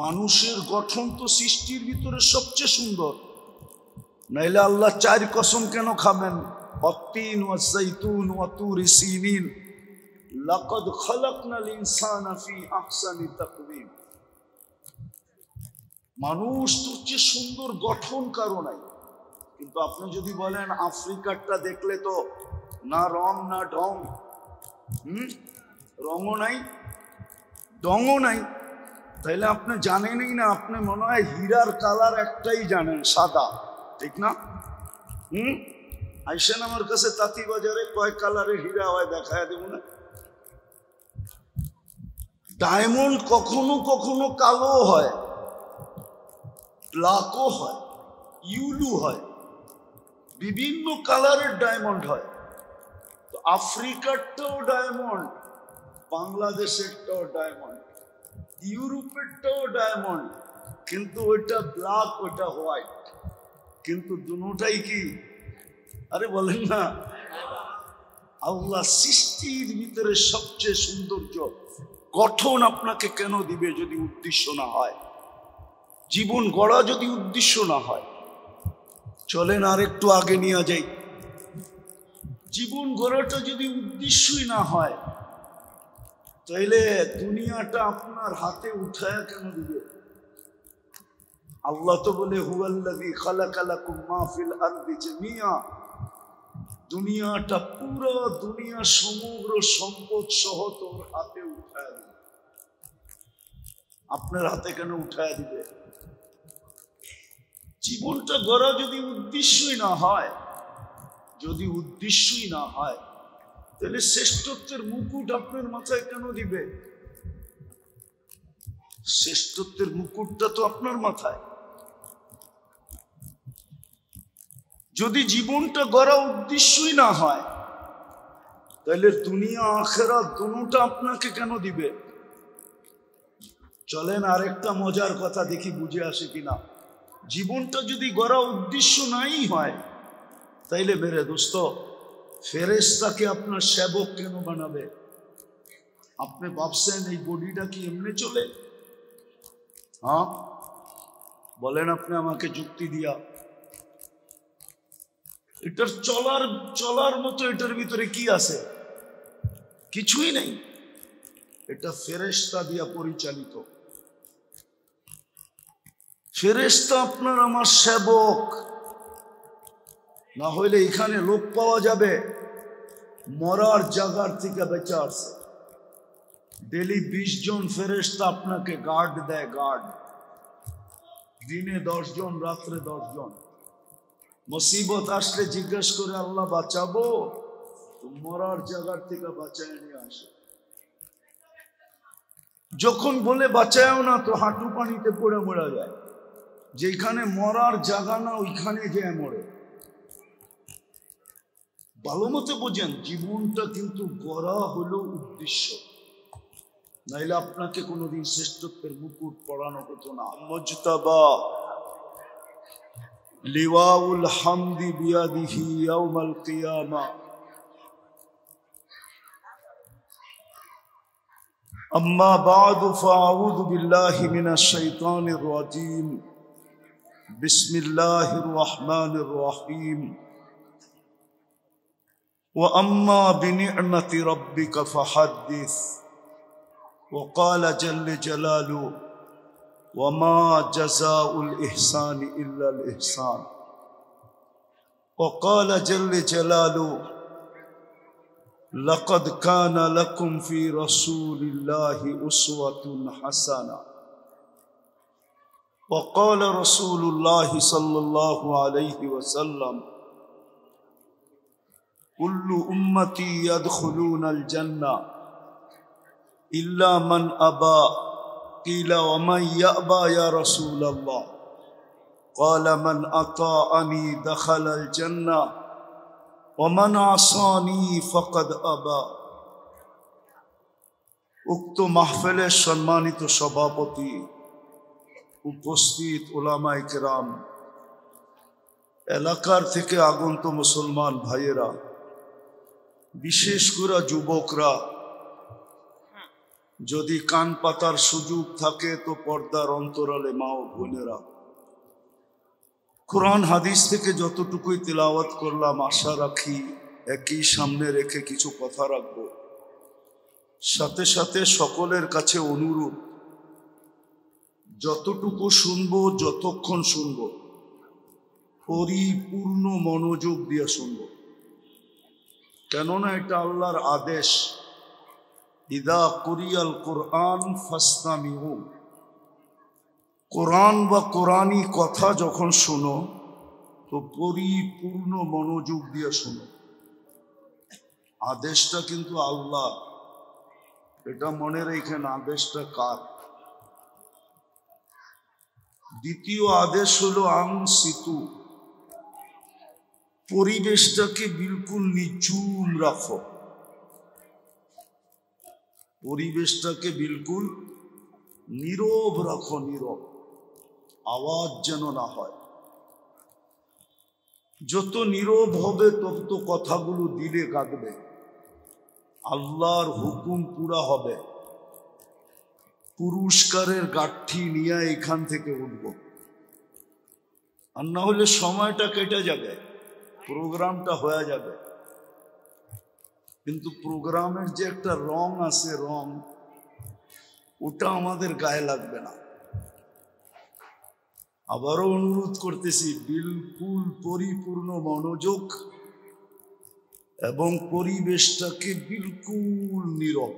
মানুষের গঠন তো সৃষ্টির ভিতরে সবচেয়ে সুন্দর, নাইলে আল্লাহ চার কসম কেন খাবেন? অত্তিন ওয়া যাইতুন ওয়া তুরি সিনিন লাকাদ খালাকনাল ইনসানা ফি আহসানি তাকওয়িম। মানুষ তো চেয়ে সুন্দর গঠন কারো নাই। কিন্তু আপনি যদি বলেন আফ্রিকারটা দেখলে তো না রং না ঢং, রঙও নাই ডঙও নাই, তাইলে আপনি জানেনই না। আপনি মনে হয় হীরার কালার একটাই জানেন, সাদা, ঠিক না? আইসেন আমার কাছে তাঁতি বাজারে, কয় কালারের হীরা হয় দেখায় দেব না। ডায়মন্ড কখনো কখনো কালো হয়, ব্ল্যাকও হয়, ইউলু হয়, বিভিন্ন কালারের ডায়মন্ড হয়। তো আফ্রিকারটাও ডায়মন্ড, বাংলাদেশেরটাও ডায়মন্ড, ইউরোপেরটাও ডায়মন্ড, কিন্তু ওইটা ব্ল্যাক ওইটা হোয়াইট, কিন্তু দুটোটাই কি? আরে বলেন না, আল্লাহ সৃষ্টির ভিতরে সবচেয়ে সৌন্দর্য গঠন আপনাকে কেন দিবে যদি উদ্দেশ্য না হয়? জীবন গড়া যদি উদ্দেশ্য না হয়, চলেন আর একটু আগে নিয়ে যাই। জীবন গড়াটা যদি উদ্দেশ্যই না হয়, তাইলে দুনিয়াটা আপনার হাতে উঠায়া কেন দিবে? আল্লাহ তো বলে হুয়াল্লাযী খালাকা লাকুম মা ফিল আরদি জামিয়া, দুনিয়াটা পুরো দুনিয়া সমগ্র সম্পদ সহ তোর হাতে উঠায়া দিবে। আপনার হাতে কেন উঠায়া দিবে? জীবনটা গড়া যদি উদ্দেশ্যই না হয়, যদি উদ্দেশ্যই না হয়, তাহলে শ্রেষ্ঠত্বের মুকুট আপনার মাথায় কেন দিবে? শ্রেষ্ঠত্বের মুকুটটা তো আপনার মাথায়। যদি জীবনটা গড়া উদ্দেশ্যই না হয়, তাহলে দুনিয়া আখিরাত দুটোটা আপনাকে কেন দিবে? চলেন আরেকটা মজার কথা দেখি, বুঝে আসে কিনা। জীবনটা যদি গড়া উদ্দেশ্য নাই হয়, তাইলে মেরে দোস্ত, ফেরেশতাকে আপনার সেবক কেন বানাবে? আপনি ভাবছেন এই বডিটা কি এমনি চলে? হ্যাঁ বলেন আপনি আমাকে যুক্তি দিয়া। এটার চলার মতো এটার ভিতরে কি আছে? কিছুই নেই। এটা ফেরেশতা দিয়া পরিচালিত। ফেরেশতা আপনার আমার সেবক না হইলে এখানে লোক পাওয়া যাবে মরার জায়গার থেকে বেঁচে আসছে। ডেলি 20 জন ফেরেশতা আপনাকে গার্ড দেয়, গার্ড। দিনে 10 জন, রাত্রে 10 জন। মুসিবত আসলে জিজ্ঞেস করে আল্লাহ বাঁচাবো, তো মরার জায়গার থেকে বাঁচায় নিয়ে আসে। যখন বলে বাঁচায়ও না, তো হাঁটু পানিতে পড়ে মরা যায়। যেখানে মরার জায়গা না, ওইখানে যে মরে। ভালো মতো বোঝেন, জীবনটা কিন্তু গড়া হলো উদ্দেশ্য, নাইলে আপনাকে কোনোদিন শ্রেষ্ঠত্বের মুকুট পরানো হতো না। মুজতাবা লিওয়াউল হামদি বিয়াদিহি ইয়াউমাল কিয়ামা। আম্মা বা'দু ফাআউযু বিল্লাহি মিনাশ শাইতানির রাজীম। বিসমিল্লাহির রহমানির রহিম। ওয়া আম্মা বিনি'মাতি রাব্বিকা ফাহাদ্দিস। وقال جل جلاله وما جزاء الإحسان إلا الإحسان. وقال جل جلاله لقد كان لكم في رسول الله أسوة حسنة. وقال رسول الله صلى الله عليه وسلم كل أمتي يدخلون الجنة إلا من أبى. قيل ومن يأبى يا رسول الله؟ قال من أطاعني دخل الجنة ومن عصاني فقد أبى. উক্ত মাহফিলের সম্মানিত সভাপতি, উপস্থিত উলামায়ে কেরাম, এলাকার থেকে আগত মুসলমান ভাইয়েরা, বিশেষ করে যুবকরা, যদি কান পাতার সুযোগ থাকে তো পর্দার অন্তরালে মা ও বোনেরা, কোরআন হাদিস থেকে যতটুকুই তিলাওয়াত করলাম, আশা রাখি একই সামনে রেখে কিছু কথা রাখব। সাথে সাথে সকলের কাছে অনুরোধ, যতটুকু শুনবো, যতক্ষণ শুনবো, পরিপূর্ণ মনোযোগ দিয়ে শুনবো। কেননা এটা আল্লাহর আদেশ, ইদা কুরিয়াল কোরআন ফাসতামিউ, কোরআন বা কোরআনী কথা যখন শোনো তো পরিপূর্ণ মনোযোগ দিয়ে শোনো। আদেশটা কিন্তু আল্লাহ, এটা মনে রেখেন। আদেশটা কার? দ্বিতীয় আদেশ হলো আনসিতু, পরিবেশটাকে বিলকুল নিঝুম রাখো। পরিবেশটাকে বিলকুল নীরব রাখো, নীরব, আওয়াজ যেন না হয়। যত নীরব হবে তত কথাগুলো দিলে কাঁদবে, আল্লাহর হুকুম পুরা হবে, পুরস্কারের গাঠি নিয়ে এখান থেকে উঠব। আর না হলে সময়টা কেটে যাবে, প্রোগ্রামটা হয়ে যাবে, কিন্তু প্রোগ্রামের যে একটা রং আছে, রং ওটা আমাদের গায়ে লাগবে না। আবারও অনুরোধ করতেছি, বিলকুল পরিপূর্ণ মনোযোগ এবং পরিবেশটাকে বিলকুল নীরব।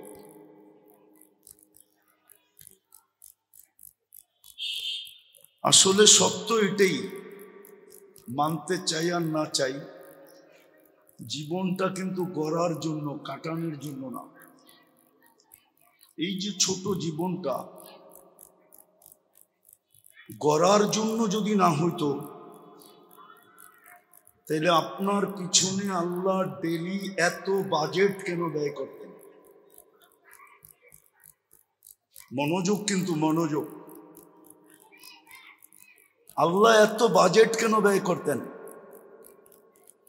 আসলে সত্য এটাই, মানতে চাই আর না চাই, জীবনটা কিন্তু গড়ার জন্য, কাটানোর জন্য না। এই যে ছোট জীবনটা গড়ার জন্য যদি না হইতো, তাহলে আপনার পিছনে আল্লাহ ডেলি এত বাজেট কেন ব্যয় করতেন? মনোযোগ, কিন্তু মনোযোগ, আল্লাহ এত বাজেট কেন ব্যয় করতেন?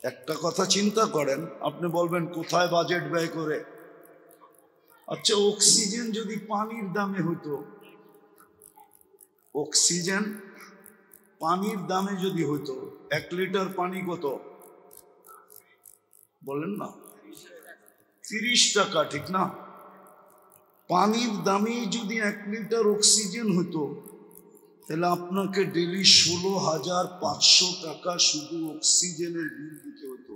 একটা কথা চিন্তা করেন, আপনি বলবেন কোথায় বাজেট ব্যয় করে? আচ্ছা, অক্সিজেন যদি পানির দামে হইতো, অক্সিজেন পানির দামে যদি হইতো, 1 লিটার পানি কত বলেন না? 30 টাকা, ঠিক না? পানির দামে যদি 1 লিটার অক্সিজেন হইতো, তাহলে আপনাকে ডেলি 16,500 টাকা শুধু অক্সিজেনের বিল দিতে হতো।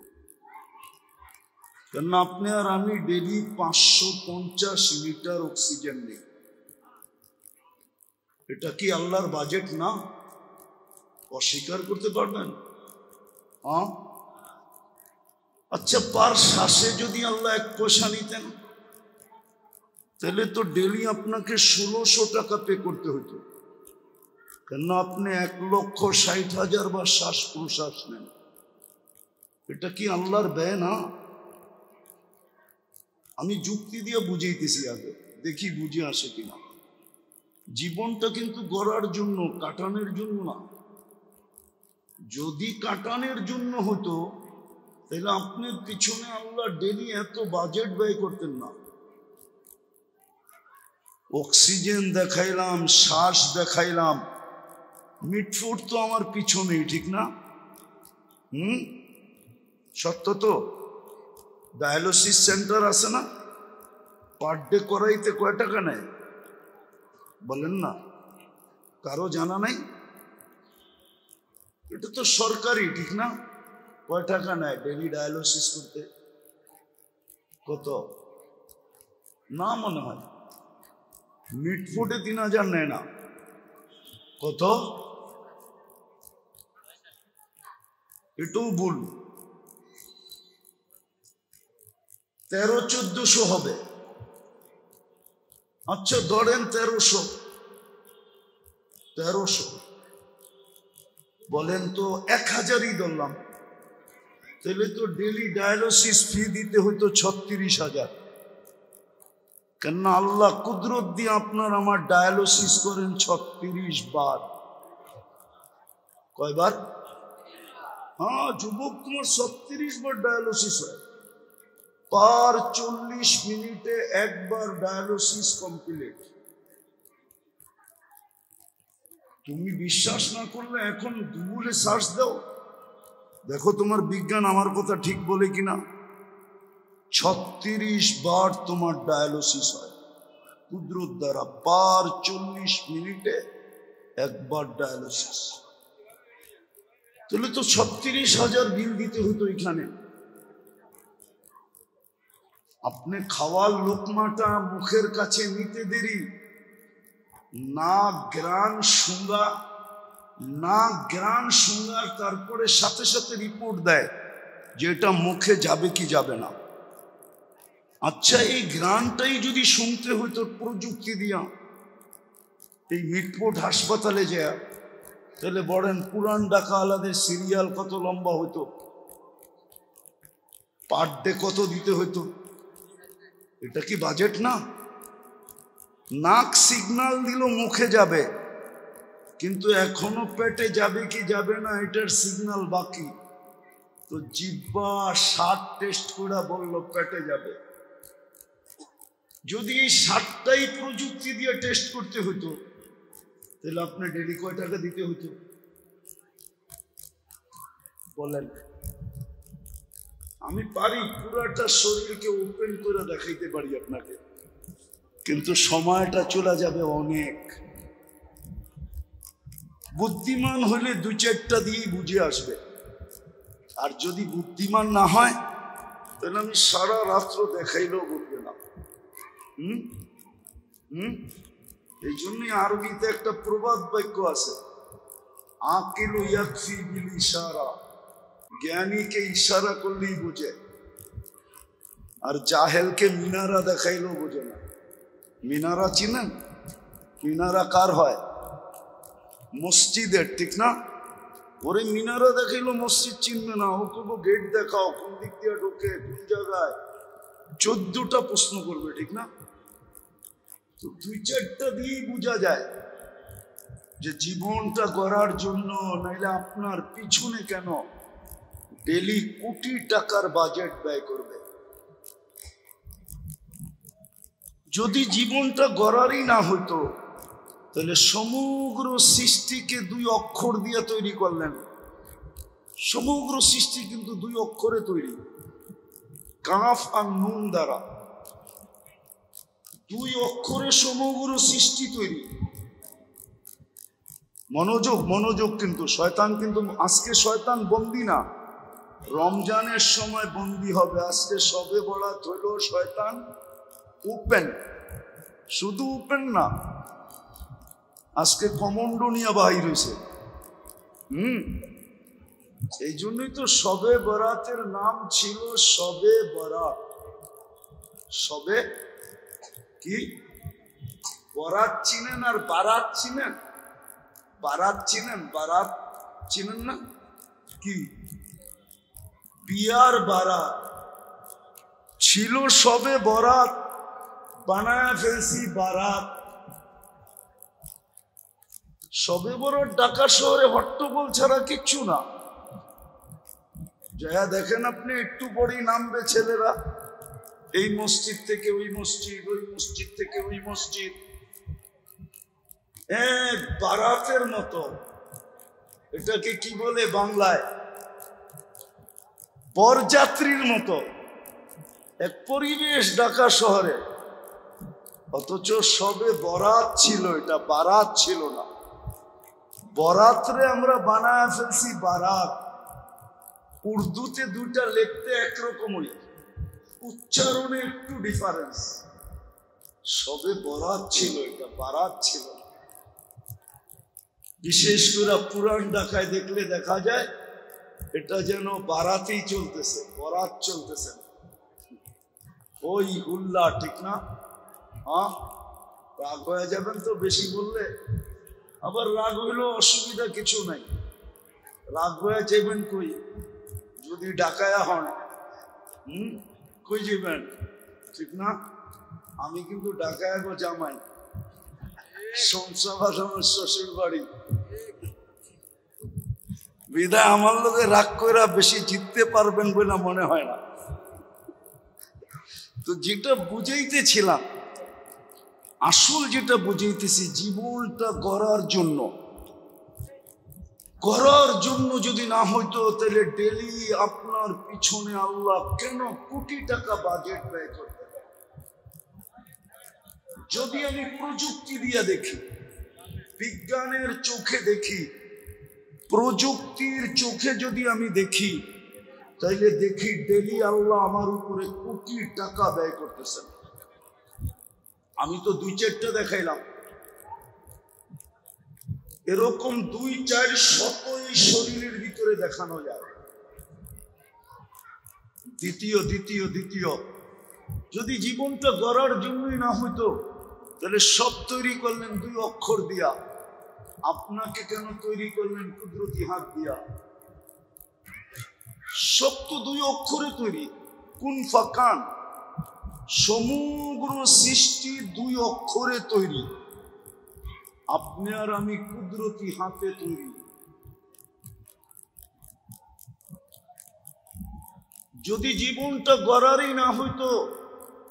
কেন আপনি আর আমি ডেলি 550 লিটার অক্সিজেন নেই। এটা কি আল্লাহর বাজেট না? অস্বীকার করতে পারবেন? আচ্ছা, পার শ্বাসে যদি আল্লাহ 1 পয়সা নিতেন, তাহলে তো ডেলি আপনাকে 1600 টাকা পে করতে হতো। কেন আপনি 1,60,000 বার শ্বাস প্রশ্বাস নেন। এটা কি আল্লাহর ব্যয় না? আমি যুক্তি দিয়ে বুঝাইতেছি, আগে দেখি বুঝে আসে কিনা। জীবনটা কিন্তু গড়ার জন্য, কাটানোর জন্য না। যদি কাটানোর জন্য হতো, তাহলে আপনার পিছনে আল্লাহ ডেলি এত বাজেট ব্যয় করতেন না। অক্সিজেন দেখাইলাম, শ্বাস দেখাইলাম, মিটফুট তো আমার পিছনেই, ঠিক না? সত্য তো। ডায়ালিসিস সেন্টার আছে না, পার ডে করাইতে কয় টাকা নেয় বলেন না? কারো জানা নাই? এটা তো সরকারি, ঠিক না? কয় টাকা নেয় ডেলি ডায়ালিসিস করতে? কত না মনে হয়? মিটফুটে 3,000 নেয় না? কত? এটাও ভুল, 1300-1400 হবে। আচ্ছা ধরেন 1300 বলেন তো, 1000ই ধরলাম, তাহলে তো ডেলি ডায়ালিসিস ফি দিতে হইতো 36,000। কেন আল্লাহ কুদরত দিয়ে আপনার আমার ডায়ালিসিস করেন 36 বার। কয়বার? হ্যাঁ যুবক, তোমার 36 বার ডায়ালিসিস হয়। পার 40 মিনিটে একবার ডায়ালিসিস কমপ্লিট। তুমি বিশ্বাস না করলে এখন গুগলে সার্চ দাও, দেখো তোমার বিজ্ঞান আমার কথা ঠিক বলে কিনা। 36 বার তোমার ডায়ালিসিস হয় কুদরত দ্বারা, পার 40 মিনিটে একবার ডায়ালিসিস। তাহলে তো 36,000 বিল দিতে হতো এখানে। আপনি খাওয়ার লোকমাটা মুখের কাছে নিতে দেরি, না গ্রান শুঙ্গা, না গ্রান শুঙ্গার তারপরে সাথে সাথে রিপোর্ট দেয় যে এটা মুখে যাবে কি যাবে না। আচ্ছা, এই গ্রানটাই যদি শুনতে হতো প্রযুক্তি দিয়া এই মিটফোর্ড হাসপাতালে যায়, তাহলে বলেন পুরান ঢাকা আলাদের সিরিয়াল কত লম্বা হতো, পার ডে কত দিতে হতো। এটা কি বাজেট না? নাক সিগন্যাল দিল মুখে যাবে, কিন্তু এখনো পেটে যাবে কি যাবে না এটার সিগন্যাল বাকি। তো জিহ্বা 60 টেস্ট করে বলল পেটে যাবে। যদি এই 60টাই প্রযুক্তি দিয়ে টেস্ট করতে হতো, তাহলে আপনার ডেলি কয় টাকা দিতে হতো বলেন? আমি পারি পুরাটা শরীরকে ওপেন করে দেখাইতে পারি আপনাকে, কিন্তু সময়টা চলে যাবে অনেক। বুদ্ধিমান হলে 2-4টা দিয়েই বুঝে আসবে, আর যদি বুদ্ধিমান না হয় তাহলে আমি সারা রাত্র দেখাইলেও বুঝবে না। এই জন্যই আরবিতে একটা প্রবাদ বাক্য আছে, আকিলু ইয়াকফি বিল ইশারা, জ্ঞানীকে ইশারা করলেই বুঝে, আর জাহেলকে মিনারা দেখাইলেও বোঝে না। মিনারা চিনেন? মিনারা কার হয়? মসজিদের, ঠিক না? ওরে মিনারা দেখাইলো মসজিদ চিনবে না, ও করবো গেট দেখাও, কোন দিক দিয়ে ঢোকে, কোন জায়গায়, 14টা প্রশ্ন করবে, ঠিক না? তো 2-4টা দিয়েই বোঝা যায় যে জীবনটা গড়ার জন্য, নাইলে আপনার পিছনে কেন ডেলি কোটি টাকার বাজেট ব্যয় করবে। যদি জীবনটা গড়ারই না হইতো, তাহলে সমগ্র সৃষ্টিকে 2 অক্ষর দিয়ে তৈরি করলেন। সমগ্র সৃষ্টি কিন্তু 2 অক্ষরে তৈরি, কাফ আর নুন দ্বারা। 2 অক্ষরে সমগ্র সৃষ্টি তৈরি। মনোযোগ, মনোযোগ। কিন্তু শয়তান কিন্তু আজকে শয়তান বন্দী না, রমজানের সময় বন্দী হবে। আজকে সবে বরাত হইল, শয়তান ওপেন। শুধু ওপেন না, আজকে কমান্ডো নিয়ে বাহির হয়েছে। এই জন্যই তো সবে বরাতের নাম ছিল সবে বরাত। সবে কি? বরাত চিনেন আর বারাত চিনেন? বারাত চিনেন? বারাত চিনেন না? কি বিয়ার বারাত ছিল, সবে বরাত বানায় ফেলছি বারাত। সবে বরাত ঢাকা শহরে হট্টগোল ছাড়া কিচ্ছু না। যা দেখেন আপনি, একটু পরেই নামবে ছেলেরা, এই মসজিদ থেকে ওই মসজিদ, ওই মসজিদ থেকে ওই মসজিদ, এক বারাতের মতো। এটাকে কি বলে বাংলায়? বরযাত্রীর মতো এক পরিবেশ ঢাকা শহরে। অথচ সবে বরাত ছিল, এটা বারাত ছিল না। বরাতরে আমরা বানায় ফেলছি বারাত। উর্দুতে 2টা লিখতে একরকমই, উচ্চারণে একটু ডিফারেন্স। সবে বরাত ছিল, এটা বারাত ছিল। বিশেষ করে পুরান ঢাকায় দেখলে দেখা যায় এটা যেন বারাতেই চলতেছে, বরাত চলতেছে। ওই হুল্লা, ঠিক না? হ্যাঁ, রাগ হয়ে যাবেন তো বেশি বললে। আবার রাগ হইলেও অসুবিধা কিছু নাই। রাগ হয়ে যাবেন কই? যদি ডাকায়া হন, কই যাবেন, ঠিক না? আমি কিন্তু ডাকায়া গো জামাই, শমশাবাদ আমার শ্বশুর বাড়ি। বিদায় আমার লোকে রাগ করে বেশি জিততে পারবেন বলে মনে হয় না। তো যেটা বুঝাইতেছিলাম, আসল যেটা বুঝাইতেছি, জীবনটা গড়ার জন্য যদি না হইতো তাহলে ডেলি আপনার পিছনে আল্লাহ কেন কোটি টাকা বাজেট ব্যয় করতে? যদি আমি প্রযুক্তি দিয়ে দেখি, বিজ্ঞানের চোখে দেখি, প্রযুক্তির চোখে যদি আমি দেখি, তাইলে দেখি ডেলি আল্লাহ আমার উপরে কোটি টাকা ব্যয় করতেছেন। আমি তো 2-4টা দেখাইলাম, এরকম 2-4 শতই শরীরের ভিতরে দেখানো যায়। দ্বিতীয় যদি জীবনটা গড়ার জন্যই না হইতো তাহলে সব তৈরি করলেন 2 অক্ষর দিয়া, আপনাকে কেন তৈরি করলেন কুদরতি হাত দিয়া? সব তো 2 অক্ষরে তৈরি, কুন ফাকান। সমগ্র সৃষ্টি 2 অক্ষরে তৈরি, আপনি আর আমি কুদরতি হাতে তৈরি। যদি জীবনটা গড়ারই না হইতো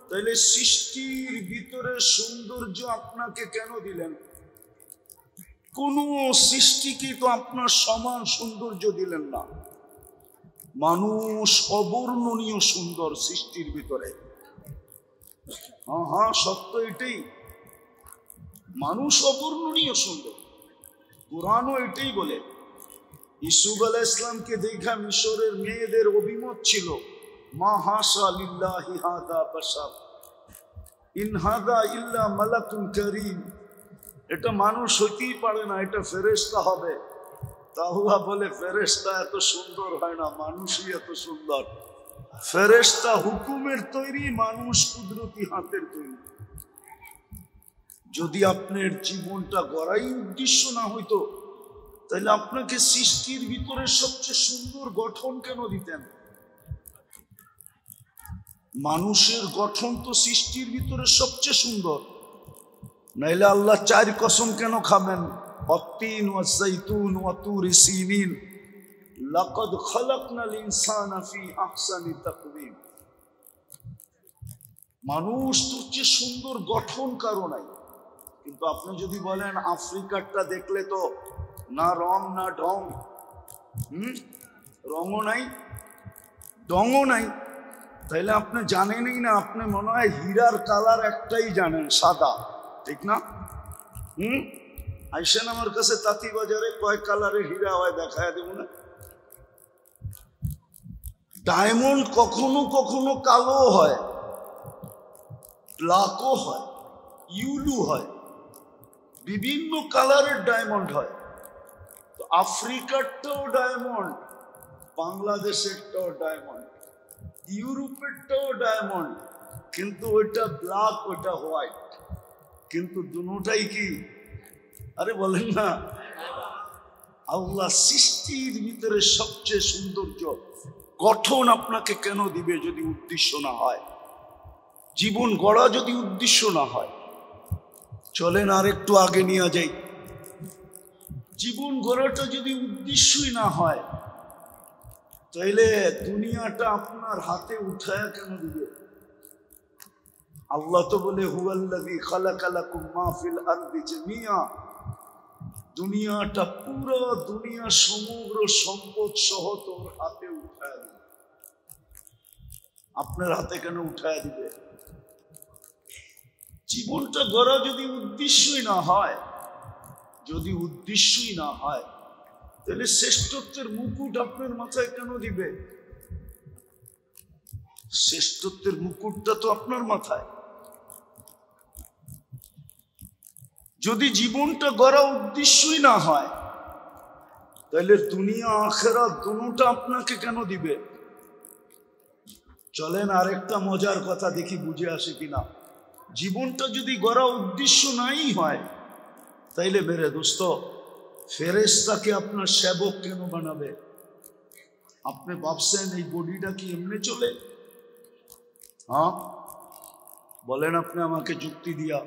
তাহলে সৃষ্টির ভিতরে সৌন্দর্য আপনাকে কেন দিলেন? কোন সৃষ্টিকে তো আপনার সমান সৌন্দর্য দিলেন না। মানুষ অবর্ণনীয় সুন্দর সৃষ্টির ভিতরে। হ্যাঁ, সত্য এটাই, মানুষ অবর্ণনীয় সুন্দর। কুরআনও এটাই বলে। ইউসুফ আলাইহিস সালামকে দেখা মিশরের মেয়েদের অভিমত ছিল, মা হাসা লিল্লাহি হাদা বাশার ইন হাদা ইল্লা মালাকুন কারীম। এটা মানুষ হইতেই পারে না, এটা ফেরেশতা হবে। তাহুয়া বলে ফেরেশতা এত সুন্দর হয় না, মানুষই এত সুন্দর। ফেরেশতা হুকুমের তৈরি, মানুষ কুদরতি হাতের তৈরি। যদি আপনার জীবনটা গড়াই উদ্দেশ্য না হইতো তাহলে আপনাকে সৃষ্টির ভিতরে সবচেয়ে সুন্দর গঠন কেন দিতেন? মানুষের গঠন তো সৃষ্টির ভিতরে সবচেয়ে সুন্দর, নাইলে আল্লাহ 4 কসম কেন খাবেন? অত্তিন ওয়া যাইতুন ওয়া তুরি সিনিন লাকাদ খালাকনাল ইনসানা ফি আহসানি তাকওয়িম। মানুষ তো চেয়ে সুন্দর গঠন কারো নাই। কিন্তু আপনি যদি বলেন আফ্রিকারটা দেখলে তো না রং না ঢং, রঙও নাই ডঙও নাই, তাইলে আপনি জানেনই না। আপনি মনে হয় হীরার কালার একটাই জানেন, সাদা, ঠিক না? আইসেন আমার কাছে তাঁতি বাজারে, কয় কালারের হীরা হয় দেখায় দেব না। ডায়মন্ড কখনো কখনো কালো হয়, ব্ল্যাকও হয়, ইউলু হয়, বিভিন্ন কালারের ডায়মন্ড হয়। তো আফ্রিকারটাও ডায়মন্ড, বাংলাদেশেরটাও ডায়মন্ড, ইউরোপেরটাও ডায়মন্ড, কিন্তু ওইটা ব্ল্যাক ওইটা হোয়াইট, কিন্তু দুটোটাই কি? আরে বলেন না, আল্লাহ সৃষ্টির ভিতরে সবচেয়ে সৌন্দর্য গঠন আপনাকে কেন দিবে যদি উদ্দেশ্য না হয়? জীবন গড়া যদি উদ্দেশ্য না হয়, চলেন আর একটু আগে নিয়ে যাই। জীবন গড়াটা যদি উদ্দেশ্যই না হয় তাইলে দুনিয়াটা আপনার হাতে উঠায়া কেন দিবে? আল্লাহ তো বলে হুয়াল্লাযী খালাকা লাকুম মা ফিল আরদি জামিয়া। দুনিয়াটা, পুরো দুনিয়া, সমগ্র সম্পদ সহ তোর হাতে উঠায়া দিবে। আপনার হাতে কেন উঠায়া দিবে? জীবনটা গড়া যদি উদ্দেশ্যই না হয়, তাহলে শ্রেষ্ঠত্বের মুকুট আপনার মাথায় কেন দিবে? শ্রেষ্ঠত্বের মুকুটটা তো আপনার মাথায়। যদি জীবনটা গড়া উদ্দেশ্যই না হয় তাহলে দুনিয়া আখিরাত দুটোটা আপনাকে কেন দিবে? চলেন আরেকটা মজার কথা দেখি বুঝে আসে কিনা। জীবনটা যদি গড়া উদ্দেশ্য নাই হয় তাইলে মেরে দোস্ত, ফেরেশতাকে আপনার সেবক কেন বানাবে? আপনি ভাবছেন এই বডিটা কি এমনি চলে? হ্যাঁ বলেন আপনি আমাকে যুক্তি দিয়া।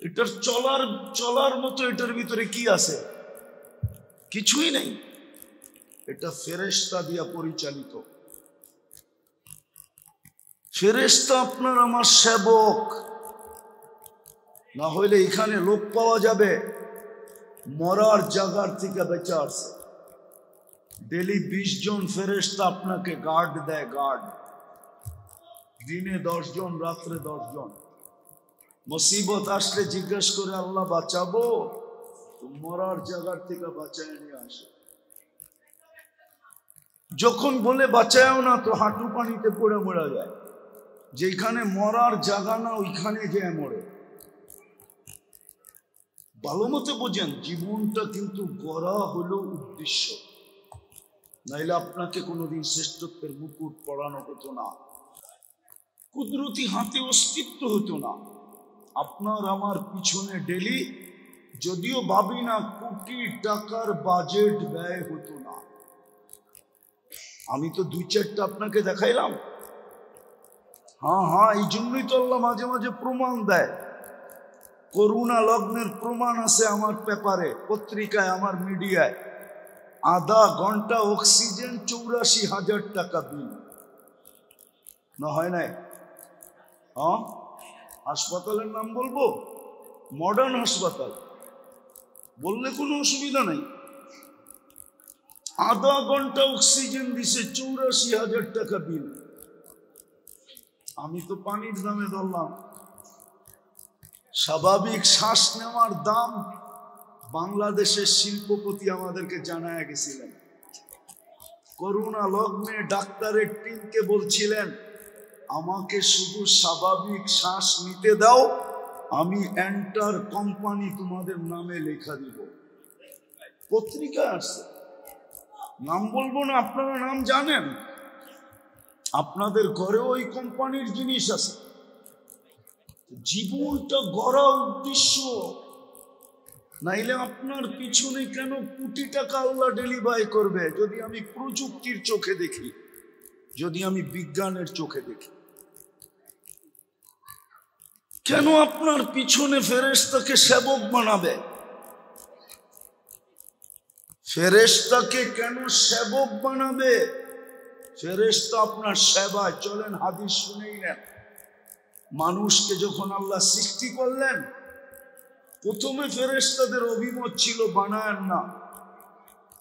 এটার চলার মতো এটার ভিতরে কি আছে? কিছুই নেই। এটা ফেরেশতা দিয়া পরিচালিত। ফেরেশতা আপনার আমার সেবক, না হইলে এখানে লোক পাওয়া যাবে মরার জায়গার থেকে বেঁচে আসছে। ডেলি 20 জন ফেরেশতা আপনাকে গার্ড দেয়, গার্ড। দিনে 10 জন, রাত্রে 10 জন। মুসিবত আসলে জিজ্ঞেস করে আল্লাহ বাঁচাবো, তো মরার জায়গার থেকে বাঁচায় নিয়ে আসে। যখন বলে বাঁচায়ও না, তো হাঁটু পানিতে পড়ে মরা যায়। যেখানে মরার জায়গা না, ওইখানে যে মরে। ভালো মতো বোঝেন, জীবনটা কিন্তু গড়া হলো উদ্দেশ্য, নাইলে আপনাকে কোনোদিন শ্রেষ্ঠত্বের মুকুট পরানো হতো না, কুদরতি হাতে অস্তিত্ব হতো না। আপনার আমার পিছনে ডেলি, যদিও ভাবি না, কোটি টাকার বাজেট ব্যয় হতো না। আমি তো 2-4টা আপনাকে দেখাইলাম। হ্যাঁ, এই জন্যই তো আল্লাহ মাঝে মাঝে প্রমাণ দেয়। করোনা লগ্নের প্রমাণ আছে আমার পেপারে, পত্রিকায়, আমার মিডিয়ায়। আধা ঘন্টা অক্সিজেন 84,000 টাকা বিল। না হয় নাই? হ্যাঁ, হাসপাতালের নাম বলবো? মডার্ন হাসপাতাল বললে কোনো অসুবিধা নাই। আধা ঘন্টা অক্সিজেন দিছে, 84,000 টাকা বিল। আমি তো পানির দামে ধরলাম। স্বাভাবিক শ্বাস নেওয়ার দাম বাংলাদেশের শিল্পপতি আমাদেরকে জানায় গেছিলেন। করোনা লগ্নে ডাক্তারের টিমকে বলছিলেন, আমাকে শুধু স্বাভাবিক শ্বাস নিতে দাও, আমি এন্টার কোম্পানি তোমাদের নামে লেখা দিব। পত্রিকা আসছে, নাম বলবো না, আপনারা নাম জানেন। আপনাদের ঘরেও ওই কোম্পানির জিনিস আছে। জীবনটা গড়া উদ্দেশ্য, নাইলে আপনার পিছনে কেন কোটি টাকা আল্লাহ ডেলিভারি করবে? যদি আমি প্রযুক্তির চোখে দেখি, যদি আমি বিজ্ঞানের চোখে দেখি, কেন আপনার পিছনে ফেরেশতাকে সেবক বানাবে? ফেরেশতাকে কেন সেবক বানাবে? ফেরেশতা আপনার সেবায়। চলেন হাদিস শুনেই নেন। মানুষকে যখন আল্লাহ সৃষ্টি করলেন, প্রথমে ফেরেশতাদের অভিমত ছিল বানায়েন না,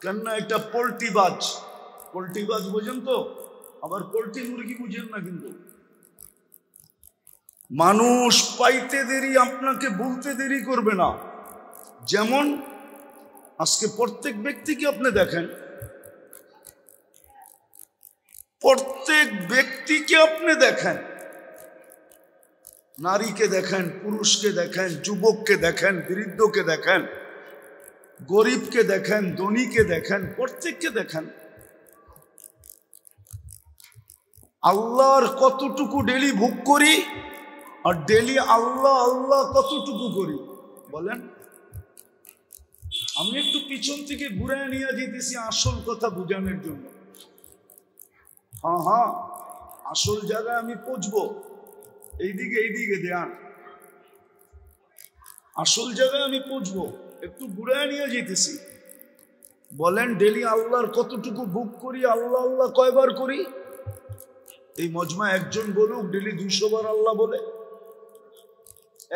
কেননা এটা পোল্ট্রিবাজ। পোল্ট্রিবাজ বোঝেন তো? আবার পোল্ট্রি মুরগি বুঝেন না কিন্তু। মানুষ পাইতে দেরি, আপনাকে বলতে দেরি করবে না। যেমন আজকে প্রত্যেক ব্যক্তিকে আপনি দেখেন, প্রত্যেক ব্যক্তিকে আপনি দেখেন, নারীকে দেখেন, পুরুষকে দেখেন, যুবককে দেখেন, বৃদ্ধকে দেখেন, গরিবকে দেখেন, ধনীকে দেখেন, প্রত্যেককে দেখেন। আল্লাহর কতটুকু ডেলি ভোগ করি, আর ডেলি আল্লাহ আল্লাহ কতটুকু করি বলেন? আমি একটু পিছন থেকে ঘুরে নিয়ে যেতেছি আসল কথা বুঝানোর জন্য। হ্যাঁ, আসল জায়গায় আমি পৌঁছবো। এইদিকে ধ্যান। আসল জায়গায় আমি পৌঁছবো, একটু ঘুরে নিয়ে যেতেছি। বলেন ডেলি আল্লাহর কতটুকু ভোগ করি, আল্লাহ আল্লাহ কয়বার করি? এই মজমা একজন বলুক ডেলি 200 বার আল্লাহ বলে।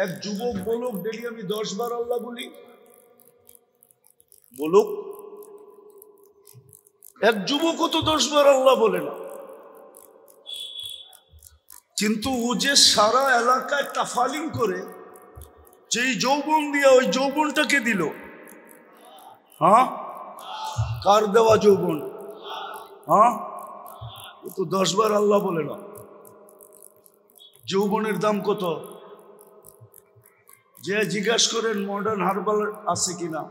এক যুবক বলুক ডেলি আমি 10 বার আল্লাহ বলি। বলুক। এক যুবকও তো 10 বার আল্লাহ বলে না, কিন্তু ও যে সারা এলাকায় তাফালিং করে, যেই যৌবন দিয়া, ওই যৌবনটাকে দিল। হ্যাঁ, কার দেওয়া যৌবন? হ্যাঁ, ও তো 10 বার আল্লাহ বলে না। যৌবনের দাম কত? যে জিজ্ঞাসা করেন মডার্ন হারবাল আছে কিনা,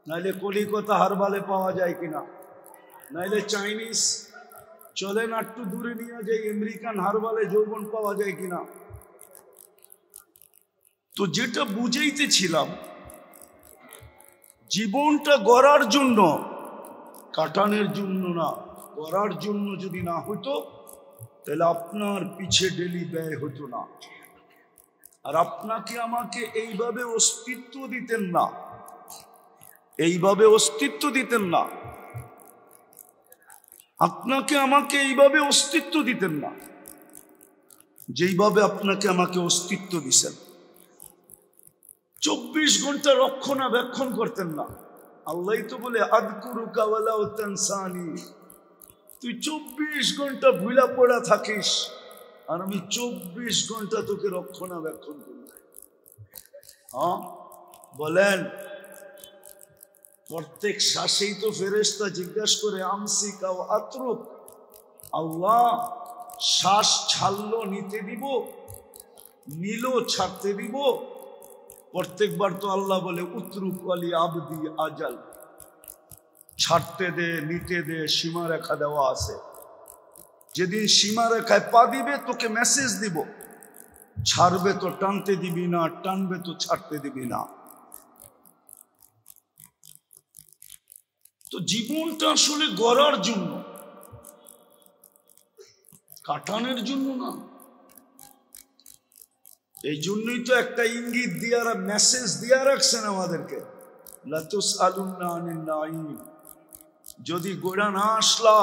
নাইলে কলিকাতা হারবালে পাওয়া যায় কিনা, নাইলে চাইনিজ, চলেন একটু দূরে নিয়ে যাই, আমেরিকান হারবালে যৌবন পাওয়া যায় কিনা। তো যেটা বুঝাইতেছিলাম, জীবনটা গড়ার জন্য, কাটানোর জন্য না, গড়ার জন্য যদি না হতো, তাহলে আপনার পিছে ডেলি ব্যয় হতো না, আর আপনাকে আমাকে এইভাবে অস্তিত্ব দিতেন না, এইভাবে অস্তিত্ব দিতেন না, আপনাকে আমাকে এইভাবে অস্তিত্ব দিতেন না। যেইভাবে আপনাকে আমাকে অস্তিত্ব দিছেন। 24 ঘন্টা রক্ষণাবেক্ষণ করতেন না। আল্লাহ তো বলে আযকুরুকা ওয়ালা তানসানি, তুই 24 ঘন্টা ভুলা পড়া থাকিস আর আমি 24 ঘন্টা তোকে রক্ষণাবেক্ষণ করি। হ্যাঁ বলেন, প্রত্যেক শ্বাসেই তো ফেরেশতা জিজ্ঞাসা করে আমসিকা ও আতরুক, আল্লাহ শ্বাস ছাড়লো নিতে দিব, নিলো ছাড়তে দিব। প্রত্যেকবার তো আল্লাহ বলে উতরুক ওয়ালি আবদি আজাল, ছাড়তে দে নিতে দে, সীমারেখা দেওয়া আছে। যেদিন সীমারেখায় পা দিবে তোকে মেসেজ দিব, ছাড়বে তো টানতে দিবি না, টানবে তো ছাড়তে দিবি না। তো জীবনটা আসলে গড়ার জন্য, কাটানোর জন্য না। এই জন্যই তো একটা ইঙ্গিত দিয়ে মেসেজ দিয়ে রাখছেন আমাদেরকে, লাতুসআলুন্না আনিন নাঈম। যদি গোড়া না আসলা,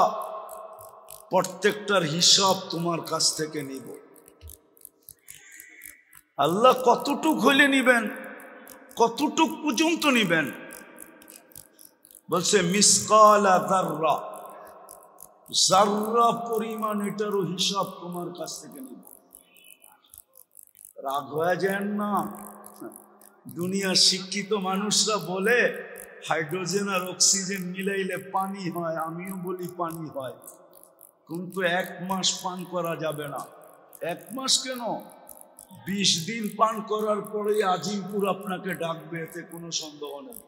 প্রত্যেকটার হিসাব তোমার কাছ থেকে নিব। আল্লাহ কতটুক হইলে নিবেন, কতটুক পর্যন্ত নিবেন? বলছে মিসকালা যাররা, যাররা পরিমাণ এটারও হিসাব তোমার কাছ থেকে নিব। রাগ হয়ে যান না। দুনিয়ার শিক্ষিত মানুষরা বলে হাইড্রোজেন আর অক্সিজেন মিলাইলে পানি হয়, আমিও বলি পানি হয়, কিন্তু 1 মাস পান করা যাবে না। 1 মাস কেন, 20 দিন পান করার পরে আজিমপুর আপনাকে ডাকবে, এতে কোনো সন্দেহ নেই।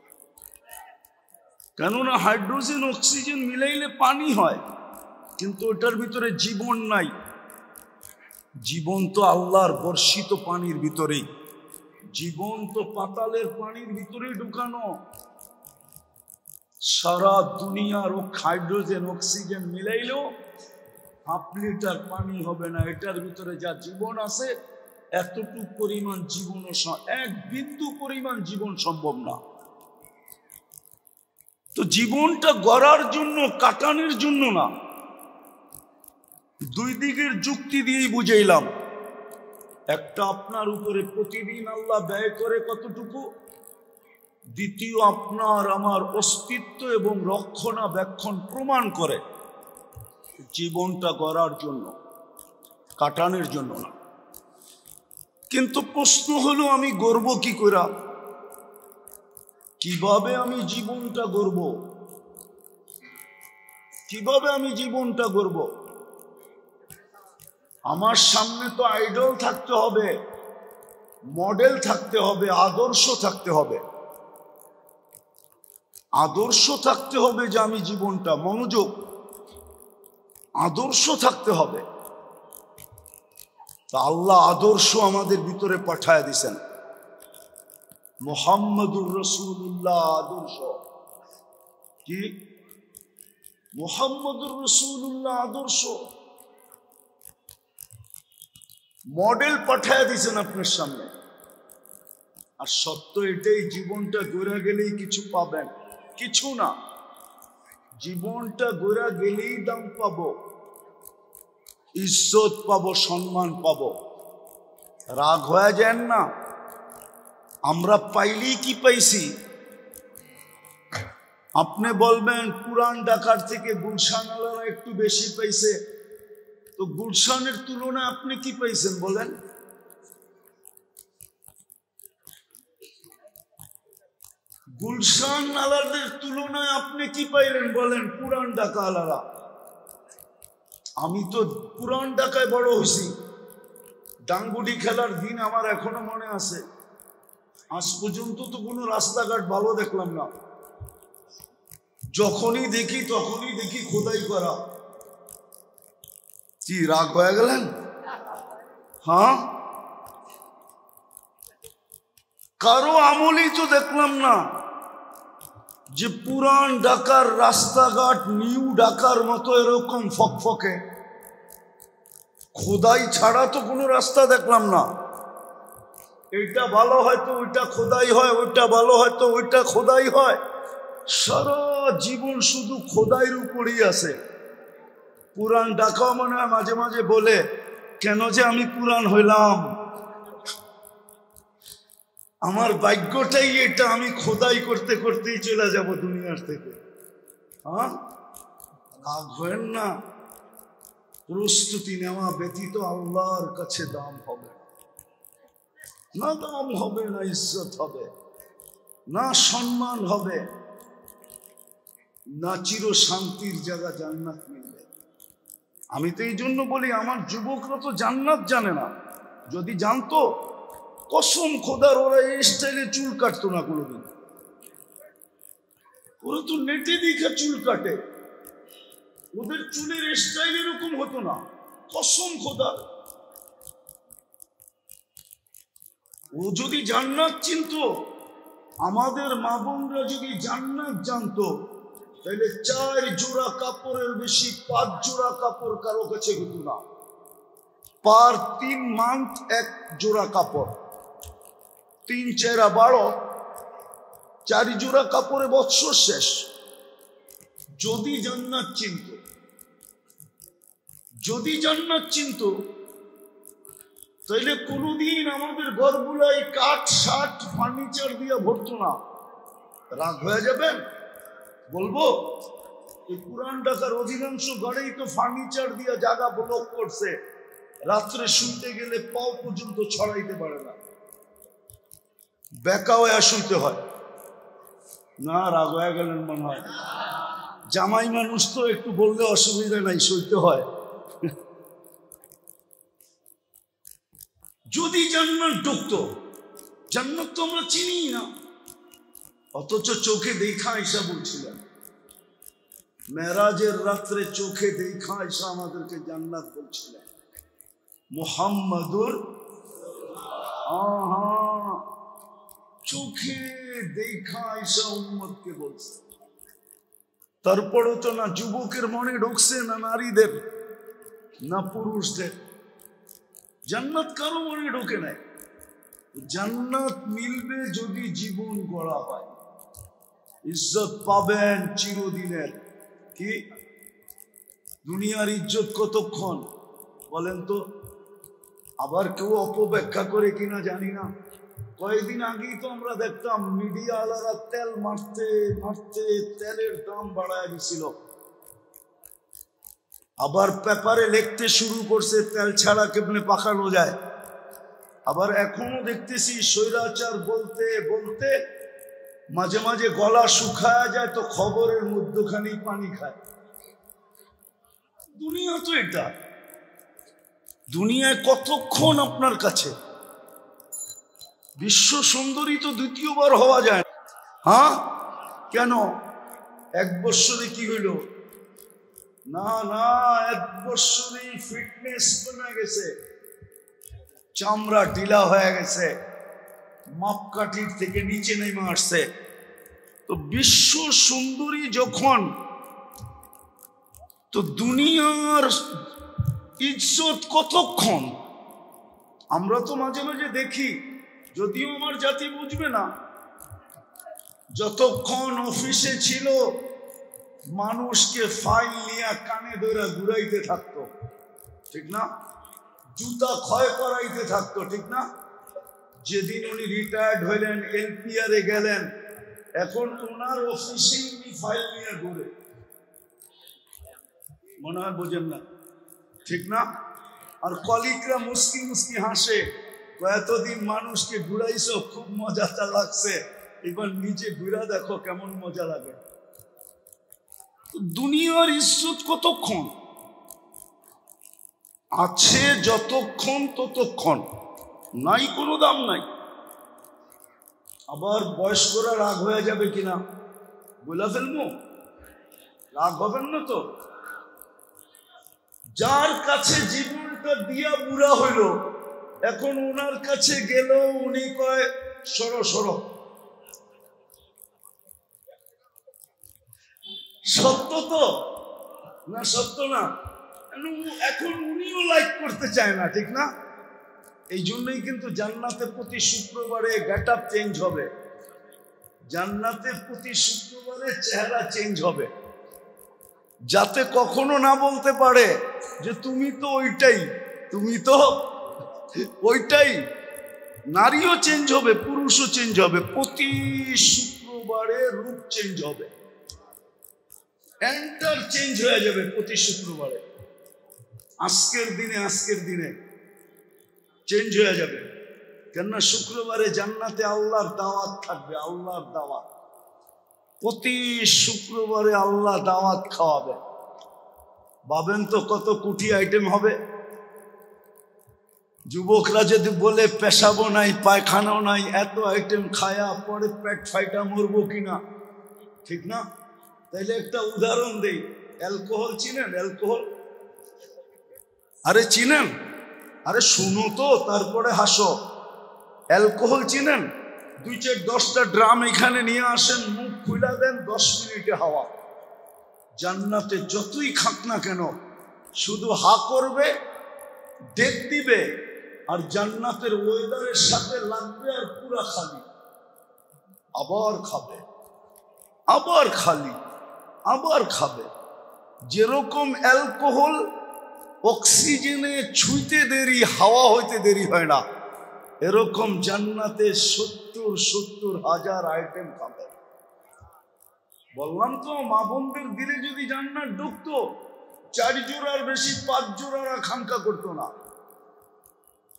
কেননা হাইড্রোজেন অক্সিজেন মিলাইলে পানি হয়, কিন্তু ওটার ভিতরে জীবন নাই। জীবন তো আল্লাহর বর্ষিত পানির ভিতরেই, জীবন তো পাতালের পানির ভিতরেই ঢুকানো। সারা দুনিয়ার হাইড্রোজেন অক্সিজেন মিলাইলেও 1/2 লিটার পানি হবে না। এটার ভিতরে যা জীবন আছে, এতটুকু পরিমাণ জীবনও 1 বিন্দু পরিমাণ জীবন সম্ভব না। তো জীবনটা গড়ার জন্য, কাটানোর জন্য না। 2 দিকের যুক্তি দিয়েই বুঝাইলাম। একটা, আপনার উপরে প্রতিদিন আল্লাহ ব্যয় করে কতটুকু। দ্বিতীয়, আপনার আমার অস্তিত্ব এবং রক্ষণাবেক্ষণ প্রমাণ করে। জীবনটা গড়ার জন্য, কাটানোর জন্য না। কিন্তু প্রশ্ন হলো, আমি গড়ব কি করে? কিভাবে আমি জীবনটা গড়ব? কিভাবে আমি জীবনটা গড়ব? আমার সামনে তো আইডল থাকতে হবে, মডেল থাকতে হবে, আদর্শ থাকতে হবে। আদর্শ থাকতে হবে যে আমি জীবনটা, মনোযোগ, আদর্শ থাকতে হবে। তা আল্লাহ আদর্শ আমাদের ভিতরে পাঠায় দিছেন। মুহাম্মদুর রাসূলুল্লাহ আদর্শ কি? মুহাম্মদুর রাসূলুল্লাহ আদর্শ, মডেল পাঠায় দিছেন আপনার সামনে। আর সত্য এটাই, জীবনটা গড়া গেলেই কিছু পাবেন, কিছু না। জীবনটা গড়া গেলেই দাম পাবো, ইজ্জত পাবো, সম্মান পাবো। রাগ হয়ে যান না। আমরা পাইলি কি পাইছি? আপনি বলবেন পুরান ঢাকার থেকে গুলশান আলারা একটু বেশি পাইছে, তো গুলশানের তুলনায় আপনি কি পাইছেন বলেন? গুলশান আলাদের তুলনায় আপনি কি পাইলেন বলেন? পুরান ঢাকা আলারা। আমি তো পুরান ঢাকায় বড় হয়েছি। ডাঙ্গুডি খেলার দিন আমার এখনো মনে আছে। আজ পর্যন্ত তো কোনো রাস্তাঘাট ভালো দেখলাম না। যখনই দেখি তখনই দেখি খোদাই করা। কি রাগ হয়ে গেলেন? হ্যাঁ, কারো আমলেই তো দেখলাম না যে পুরান ঢাকার রাস্তাঘাট নিউ ঢাকার মতো এরকম ফকফকে। খোদাই ছাড়া তো কোনো রাস্তা দেখলাম না। এইটা ভালো হয়তো ওইটা খোদাই হয়, ওইটা ভালো হয়তো ওইটা খোদাই হয়। সারা জীবন শুধু খোদাইয়ের উপরই আছে। পুরান ঢাকা মনে হয় মাঝে মাঝে বলে কেন যে আমি কুরআন হইলাম, আমার ভাগ্যটাই এটা, আমি খোদাই করতে করতেই চলে যাব দুনিয়ার থেকে। হ্যাঁ, রাগ হয় না, প্রস্তুতি নেওয়া ব্যতীত আল্লাহর কাছে দাম হবে না, দাম হবে না, ইজ্জত হবে না, সম্মান হবে না, চির শান্তির জায়গা জান্নাত মিলবে। আমি তো এই জন্য বলি, আমার যুবকরা তো জান্নাত জানে না, যদি জানতো কসম খোদার ওরা এই স্টাইলে চুল কাটতো না কোনোদিন। ওরা তো নেটে দেখে চুল কাটে, ওদের চুলের স্টাইল এরকম হতো না, কসম খোদার। ও যদি জান্নাত চিনতো, আমাদের মা বোনরা যদি জান্নাত জানতো, তাহলে 4 জোড়া কাপড়ের বেশি 5 জোড়া কাপড় কারো কাছে হতো না। পার 3 মান্থ 1 জোড়া কাপড়, 3 4 12, 4 জোড়া কাপড়ে বৎসর শেষ। যদি জান্নাত চিনত, যদি জান্নাত চিনত, তাইলে কোনোদিন আমাদের ঘরগুলাই কাঠ শাট ফার্নিচার দিয়ে ভরতো না। রাগ হয়ে যাবেন বলবো, এই পুরান ঢাকার অধিকাংশ ঘরেই তো ফার্নিচার দিয়ে জায়গা ব্লক করছে, রাত্রে শুনতে গেলে পাও পর্যন্ত ছড়াইতে পারে না, বেকা হয়ে শুনতে হয় না। রাগ হয়ে গেলেন মনে হয়, জামাই মানুষ তো একটু বললে অসুবিধা নাই, সইতে হয়। যদি জান্নাত ঢুকতো, জান্নাত তো আমরা চিনি না, অথচ চোখে দেখা আয়েশা বলছিলেন, মেরাজের রাত্রে চোখে দেখা আয়েশা আমাদেরকে জান্নাত বলছিলেন। মুহাম্মাদুর, চোখে দেখা আয়েশা উম্মতকে বলছে। তারপরও তো না যুবকের মনে ঢুকছে, না নারীদের, না পুরুষদের। জান্নাত কারো মনে ঢোকে নাই। জান্নাত মিলবে যদি জীবন গড়া হয়, ইজ্জত পাবেন চিরদিনের। কি দুনিয়ার ইজ্জত কতক্ষণ বলেন তো? আবার কেউ অপব্যাখ্যা করে কিনা জানি না। কয়েকদিন আগেই তো আমরা দেখতাম মিডিয়া আলারা তেল মারতে মারতে তেলের দাম বাড়ায় দিছিল, আবার পেপারে লিখতে শুরু করছে তেল ছাড়া কেমনে পাকানো যায়। আবার এখনো দেখতেছি স্বৈরাচার বলতে বলতে মাঝে মাঝে গলা শুকায় যায়, তো খবরের মধ্যখানি পানি খায়। দুনিয়া তো এটা, দুনিয়ায় কতক্ষণ আপনার কাছে? বিশ্ব সুন্দরী তো দ্বিতীয়বার হওয়া যায় না। হ্যাঁ, কেন? 1 বছরে কি হইল? না না, 1 বছরেই ফিটনেস কমে গেছে, চামড়া ঢিলা হয়ে গেছে, মাপকাঠির থেকে নিচে নেমে আসছে। তো বিশ্ব সুন্দরী যখন, তো দুনিয়ার ইজ্জত কতক্ষণ? আমরা তো মাঝে মাঝে দেখি, যদিও আমার জাতি বুঝবে না, যতক্ষণ অফিসে ছিল মানুষকে ফাইল নিয়ে কানে ধরে ঘুরাইতে থাকতো, ঠিক না? জুতা ক্ষয় করাইতে থাকতো, ঠিক না? যেদিন উনি রিটায়ার্ড হইলেন, LPR এ গেলেন, এখন ওনার অফিসে উনি ফাইল নিয়ে ঘুরে। মনে হয় বোঝেন না, ঠিক না? আর কলিগরা মুস্কি মুস্কি হাসে, এতদিন মানুষকে ঘুরাইছো, খুব মজাটা লাগছে, এবার নিজে ঘুরা দেখো কেমন মজা লাগে। দুনিয়ার ইজ্জত কতক্ষণ? আছে যতক্ষণ ততক্ষণ, নাই কোনো দাম নাই। আবার বয়স্করা রাগ হয়ে যাবে কিনা বলে ফেলবো, রাগ হবেন না তো? যার কাছে জীবনটা দিয়া বুড়া হইল, এখন ওনার কাছে গেল, উনি কয় সরো সরো। সত্য তো না? সত্য না? এখন উনিও লাইক করতে চায় না, ঠিক না? এই জন্যই কিন্তু জান্নাতে প্রতি শুক্রবারে গেট আপ চেঞ্জ হবে, জান্নাতে প্রতি শুক্রবারে চেহারা চেঞ্জ হবে, যাতে কখনো না বলতে পারে যে তুমি তো ওইটাই, তুমি তো ওইটাই। নারীও চেঞ্জ হবে, পুরুষও চেঞ্জ হবে, প্রতি শুক্রবারে রূপ চেঞ্জ হবে, এন্টার চেঞ্জ হয়ে যাবে প্রতি শুক্রবারে। আজকের দিনে চেঞ্জ হয়ে যাবে। কেননা শুক্রবারে জান্নাতে আল্লাহর দাওয়াত থাকবে, আল্লাহর দাওয়াত। প্রতি শুক্রবারে আল্লাহ দাওয়াত খাওয়াবে। ভাবেন তো কত কোটি আইটেম হবে। যুবকরা যদি বলে পেশাবো নাই, পায়খানাও নাই, এত আইটেম খায়া পরে পেট ফাইটা মরবো কিনা, ঠিক না? তাইলে একটা উদাহরণ দেই। অ্যালকোহল চিনেন? অ্যালকোহল, আরে চিনেন? আরে শুনো তো, তারপরে হাসো। অ্যালকোহল চিনেন? 2-10টা ড্রাম এখানে নিয়ে আসেন, মুখ খুলে দেন, 10 মিনিটে হাওয়া। জান্নাতে যতই খাক না কেন, শুধু হা করবে, ডেক দিবে, আর জান্নাতের ওয়েদারের সাথে লাগবে, আর পুরা খালি। আবার খাবে, আবার খালি, আবার খাবে। যেরকম অ্যালকোহল অক্সিজেনে ছুঁইতে দেরি, হাওয়া হইতে দেরি হয় না, এরকম জান্নাতে 70,000 আইটেম খাবে। বললাম তো, মা বোনদের দিলে যদি জান্নাত ঢুকতো, 4 জোড়ার বেশি 5 জোড়ার আকাঙ্ক্ষা করতো না।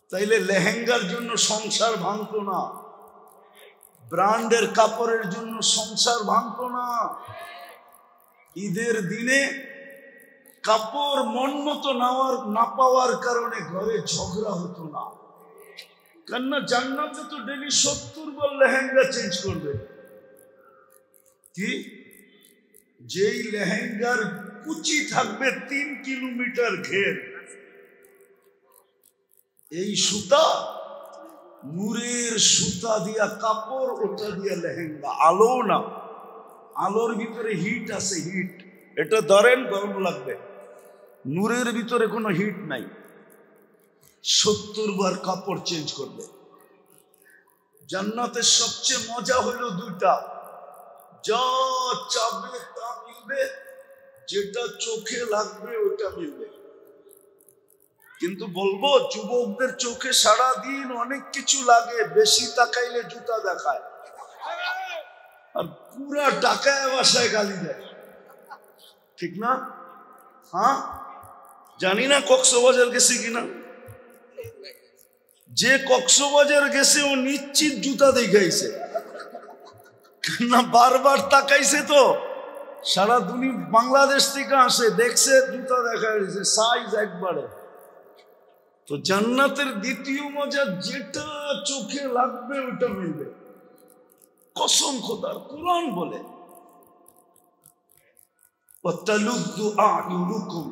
তাইলে লেহেঙ্গার জন্য সংসার ভাঙতো না, ব্র্যান্ডের কাপড়ের জন্য সংসার ভাঙতো না, ঈদের দিনে কাপড় মন মতো না পাওয়ার কারণে ঘরে ঝগড়া হতো না। কেননা জান্নাতে তো ডেলি 70 বার লেহেঙ্গা চেঞ্জ করবে। কি? যেই লেহেঙ্গার কুচি থাকবে 3 কিলোমিটার ঘের, এই সুতা নূরের সুতা দিয়া কাপড়, ওটা দিয়া লেহেঙ্গা। আলো না, আলোর ভিতরে হিট আছে, হিট। এটা ধরেন গরম লাগবে, নূরের ভিতরে কোনো হিট নাই। 70 বার কাপড় চেঞ্জ করবে। জান্নাতের সবচেয়ে মজা হইল 2টা, যা চাবে তা মিলবে, যেটা চোখে লাগবে ওটা মিলবে। কিন্তু বলবো, যুবকদের চোখে সারাদিন অনেক কিছু লাগে, বেশি তাকাইলে জুতা দেখায়, আর পুরা টাকায় বাসায় গালি দেয়, ঠিক না? হ্যাঁ, জানি না কক্সবাজার গেছে কিনা। যে কক্সবাজার গেছে ও নিশ্চিত জুতা দেখাইছে, না বারবার তাকাইছে তো। সারা দুনিয়া বাংলাদেশ থেকে আসে, দেখছে জুতা দেখাইছে, সাইজ একবারে। তো জান্নাতের দ্বিতীয় মজা, যেটা চোখে লাগবে ওটা মিলবে। কসম খোদার, কুরআন বলে, ওয়াতালুদ্দু আ'ইনুকুম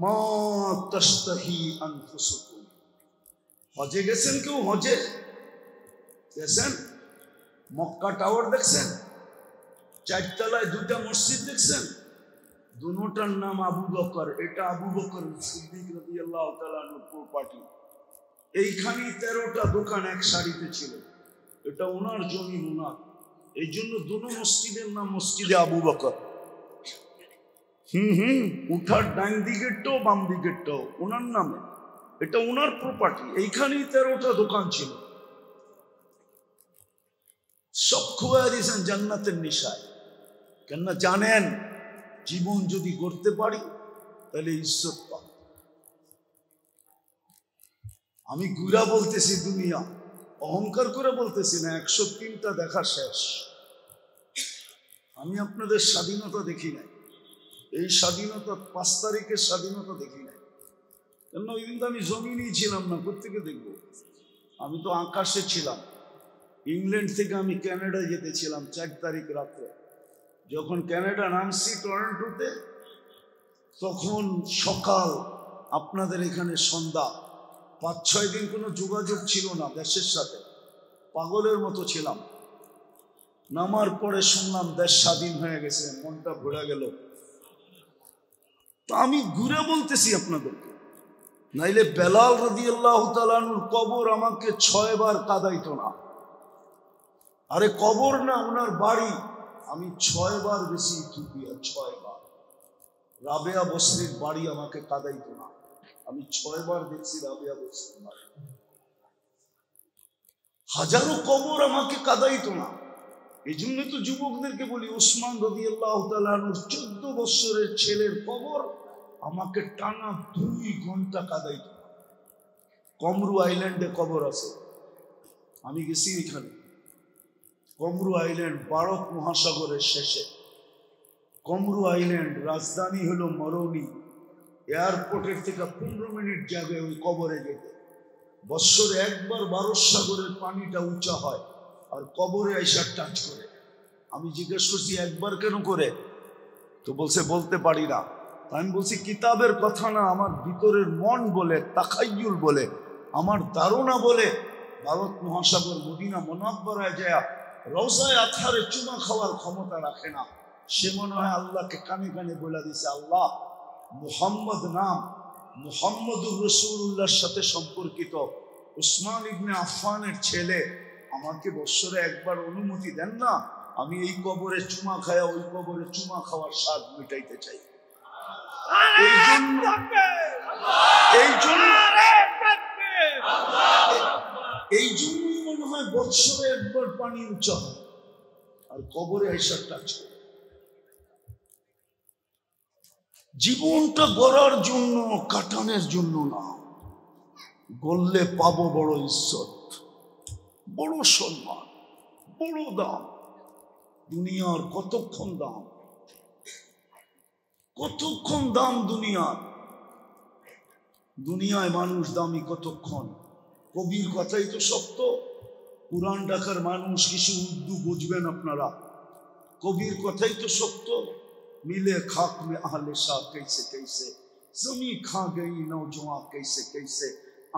মা তাশতাহি আনফুসুকুম। হজে গেছেন কেউ? হজে গেছেন? মক্কা টাওয়ার দেখছেন? 4 তলায় 2টা মসজিদ দেখছেন? দুটার নাম আবু বকর। এটা আবু বকর সিদ্দিক রাদিয়াল্লাহু তাআলা আনহু প্রপার্টি। এইখানেই 13টা দোকান এক সারিতে ছিল। এটা ওনার জমি, ওনার। এই জন্য দুটো মসজিদের নাম মসজিদে আবু বকর। উঠার ডান দিকেরটাও বাম দিকেরটাও ওনার নামে, এটা ওনার প্রপার্টি। এইখানেই 13টা দোকান ছিল। সব খুঁয়ে দিয়েছেন জান্নাতের নিশায়। কেননা জানেন, জীবন যদি গড়তে পারি তাহলে ইজ্জত পাব। আমি গুড়া বলতেছি, দুনিয়া অহংকার করে বলতেছি না। 103টা দেখা শেষ। আমি আপনাদের স্বাধীনতা দেখি নাই, এই স্বাধীনতা 5 তারিখের স্বাধীনতা দেখি নাই। কেন? ওই দিন তো আমি জমিনেই ছিলাম না, কোথেকে দেখবো? আমি তো আকাশে ছিলাম। ইংল্যান্ড থেকে আমি ক্যানাডায় যেতেছিলাম 4 তারিখ রাত্রে। যখন ক্যানাডা নামছি টরন্টোতে, তখন সকাল, আপনাদের এখানে সন্ধ্যা। 5-6 দিন কোনো যোগাযোগ ছিল না দেশের সাথে, পাগলের মতো ছিলাম। নামার পরে শুনলাম দেশ স্বাধীন হয়ে গেছে, মনটা ঘুরে গেল। তো আমি ঘুরে বলতেছি আপনাদেরকে, নাইলে বেলাল রাদিয়াল্লাহু তাআলা আনহুর কবর আমাকে 6 বার কাঁদাইতো না। আরে কবর না, ওনার বাড়ি। আমি 6 বার বেশি থুপিয়া, 6 বার। রাবেয়া বসরির বাড়ি আমাকে কাঁদাইতো না। আমি 6 বার দেখছি রাবেয়া বসরির বাড়ি। হাজারো কবর আমাকে কাঁদাইতো না। এই জন্য তো যুবকদেরকে বলি, ওসমান রাদিয়াল্লাহু তাআলা আনহুর 14 বছরের ছেলের কবর আমাকে টানা 2 ঘন্টা কাঁদাইতো না। কমরু আইল্যান্ডে কবর আছে, আমি গেছি এখানে। কমরু আইল্যান্ড ভারত মহাসাগরের শেষে। কমরু আইল্যান্ড রাজধানী হলো মরৌনি। এয়ারপোর্টের থেকে 15 মিনিট যাবে ওই কবরে যেতে। বৎসরে একবার 12 সাগরের পানিটা উঁচা হয় আর কবরে আইসা টাচ করে। আমি জিজ্ঞেস করছি একবার কেন করে, তো বলছে বলতে পারি না। আমি বলছি কিতাবের কথা না, আমার ভিতরের মন বলে, তাখাইয়ুল বলে, আমার ধারণা বলে ভারত মহাসাগর মদিনা মুনাব্বারায় যায় রওজায়ে আতহারে চুমা খাওয়ার ক্ষমতা রাখে না। সে মনে হয় আল্লাহকে কানে কানে বলে দিছে, আল্লাহ মুহাম্মদ নাম মুহাম্মদুর রাসূলুল্লাহর সাথে সম্পর্কিত উসমান ইবনে আফফানের ছেলে, আমাকে বৎসরে একবার অনুমতি দেন না, আমি এই কবরে চুমা খায়া ওই কবরে চুমা খাওয়ার স্বাদ মিটাইতে চাই। এই জন্যই মনে হয় বৎসরে একবার পানি উঁচা হয় আর কবরে আইসা টাচ করে। জীবনটা গড়ার জন্য, কাটানোর জন্য না। গড়লে পাবো বড় ইজ্জত, বড় সম্মান, বড় দাম। দুনিয়ার কতক্ষণ দাম, কতক্ষণ দাম দুনিয়ার। দুনিয়ায় মানুষ দামি কতক্ষণ। কবির কথাই তো সত্য। পুরান ঢাকার মানুষ কিছু উর্দু বুঝবেন আপনারা, কবির কথাই তো সত্য। मिले खाक में आहले शाह कैसे कैसे, जमी खा गई नौजवान कैसे कैसे,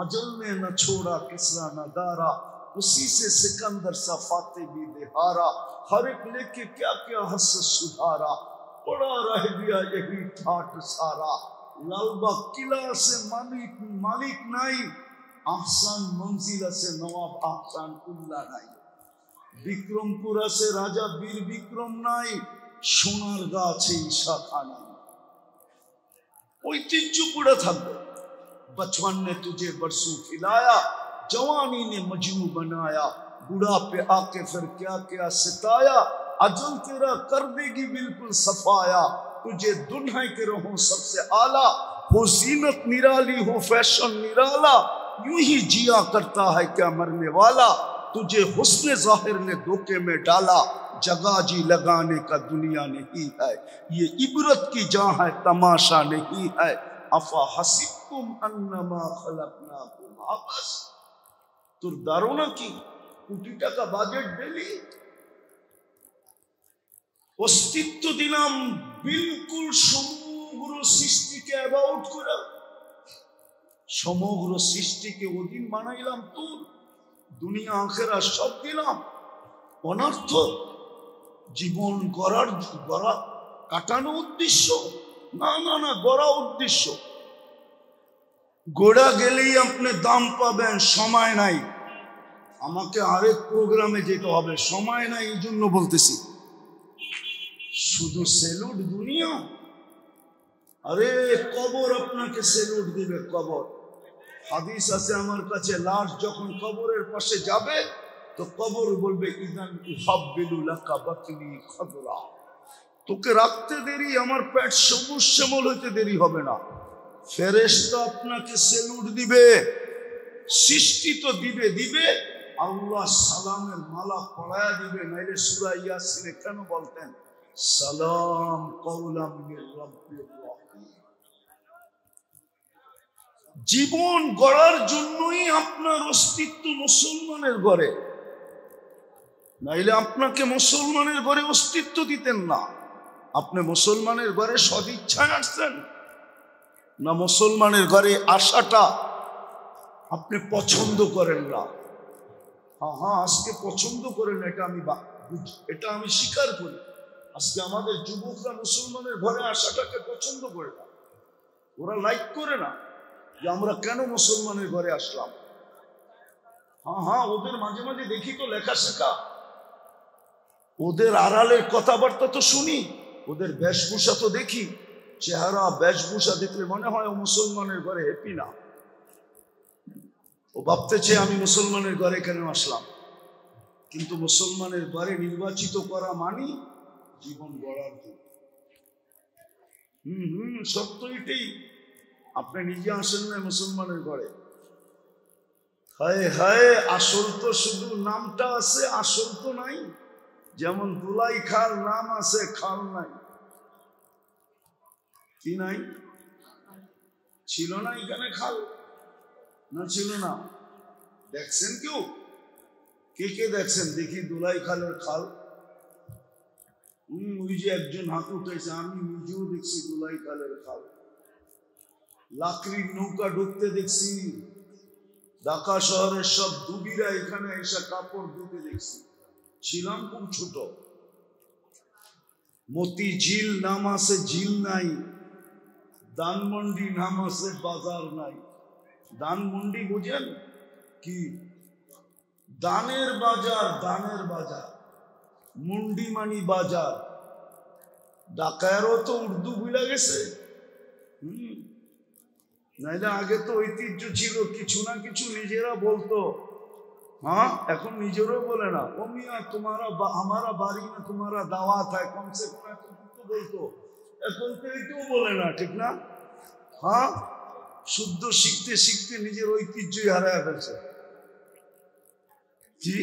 अजल ने न छोड़ा किसरा न दारा, उसी से सिकंदर सा फाते भी देहारा, हर एक लेके क्या क्या हस सुधारा, पड़ा रह गया यही ठाट सारा, लालबा किला से मालिक मालिक नाई, आहसान मंजिला से नवाब आहसान उल्ला नाई, বিক্রমপুরা से राजा वीर विक्रम नाई, সোনার গাছে শাখা নাই। ঐতিহ্য পড়ে থাকবে। बचपन ने तुझे बरसों खिलाया, जवानी ने मजनू बनाया, बुढ़ापे आके फिर क्या क्या सिताया, अजल तेरा कर देगी बिल्कुल सफाया, तुझे दुल्हन के रहो सबसे आला, हो जीनत निराली हो फैशन निराला, यूं ही जिया करता है क्या मरने वाला, तुझे हुस्न जाहिर ने धोखे में डाला, जगह जी लगाने का दुनिया नहीं है, ये इबरत की जहाँ है तमाशा नहीं है, अफा हसिबतुम अन्नमा खलकनाकुम आबस। তোর ধারণা কি কোটি টাকা বাজেট ডেলি? অস্তিত্ব দিলাম বিলকুল সমগ্র সৃষ্টিকে অ্যাবাউট করে, সমগ্র সৃষ্টিকে অধীন বানাইলাম তোর, দুনিয়া আখেরা সব দিলাম। অনর্থ জীবন গড়া কাটানো উদ্দেশ্য না, না না, গড়া উদ্দেশ্য। গোড়া গেলেই আপনি দাম পাবেন, সময় নাই। আমাকে আরেক প্রোগ্রামে যেতে হবে, সময় নাই, এই জন্য বলতেছি। শুধু সেলুট দুনিয়া, আরে কবর আপনাকে সেলুট দিবে। কবর হাদিস আছে আমার কাছে, লাশ যখন কবরের পাশে যাবে তো কবর বলবে ইদান উহাব্বিলু লাকা বাতনি খাদরা, তোকে রাখতে দেরি, আমার পেট সবুজ শ্যামল হইতে দেরি হবে না। ফেরেশতা আপনাকে সেলুট দিবে, সৃষ্টি তো দিবে, আল্লাহ সালামের মালা পড়ায়া দিবে। নাইলে সূরা ইয়াসিনে কেন বলতেন সালাম কওলাম মির রাব্বির রাহিম। জীবন গড়ার জন্যই আপনার অস্তিত্ব মুসলমানের ঘরে, নাইলে আপনাকে মুসলমানের ঘরে অস্তিত্ব দিতেন না। আপনি মুসলমানের ঘরে সদিচ্ছায় আসছেন না মুসলমানের ঘরে আসাটা আপনি পছন্দ করেন না? হ্যাঁ, আজকে পছন্দ করেন, এটা আমি স্বীকার করি। আজকে আমাদের যুবকরা মুসলমানের ঘরে আসাটাকে পছন্দ করে না, ওরা লাইক করে না যে আমরা কেন মুসলমানের ঘরে আসলাম। হ্যাঁ, ওদের মাঝে মাঝে দেখি তো লেখা শেখা, ওদের আড়ালের কথাবার্তা তো শুনি, ওদের বেশভূষা তো দেখি, চেহারা বেশভূষা দেখলে মনে হয় ও মুসলমানের ঘরে হ্যাপি না। ও ভাবতেছে আমি মুসলমানের ঘরে কেন আসলাম, কিন্তু মুসলমানের ঘরে নির্বাচিত করা মানি জীবন গড়ার জন্য। সত্য এটাই। আপনি নিজে আসেন না মুসলমানের ঘরে, হায় হায়, আসল তো শুধু নামটা আছে, আসল তো নাই। যেমন দুলাই খাল নাম আছে, খাল নাই। কি নাই? ছিল না এখানে খাল? না ছিল না? দেখছেন কেউ? কে কে দেখছেন দেখি দুলাই খালের খাল? ওই যে একজন হাত উঠেছে, আমি নিজেও দেখছি দুলাই খালের খাল। লাকড়ির নৌকা ঢুকতে দেখছি, ঢাকা শহরের সব ডুবিরা এখানে এসে কাপড় ধুতে দেখছি। ছিলাম খুব ছোট। মতি ঝিল নাম আছে, ঝিল নাই। ধানমন্ডি নাম আছে, বাজার নাই। ধানমন্ডি বুঝেন কি? দানের বাজার, দানের বাজার। মুন্ডি মানি বাজার। ঢাকায়ও তো উর্দু ভুলে গেছে। নাইলে আগে তো ঐতিহ্য ছিল, কিছু না কিছু নিজেরা বলতো। हाँ, এখন নিজেরও বলে না। ও মিয়া তোমারা हमारा বাড়ি না तुम्हारा दावत है, कम से कम এখন তো বলতো। এখন তো এটাও বলে না, ঠিক না? হ্যাঁ, শুদ্ধ শিখতে শিখতে নিজের ঐতিহ্যই হারায় ফেলছে। কি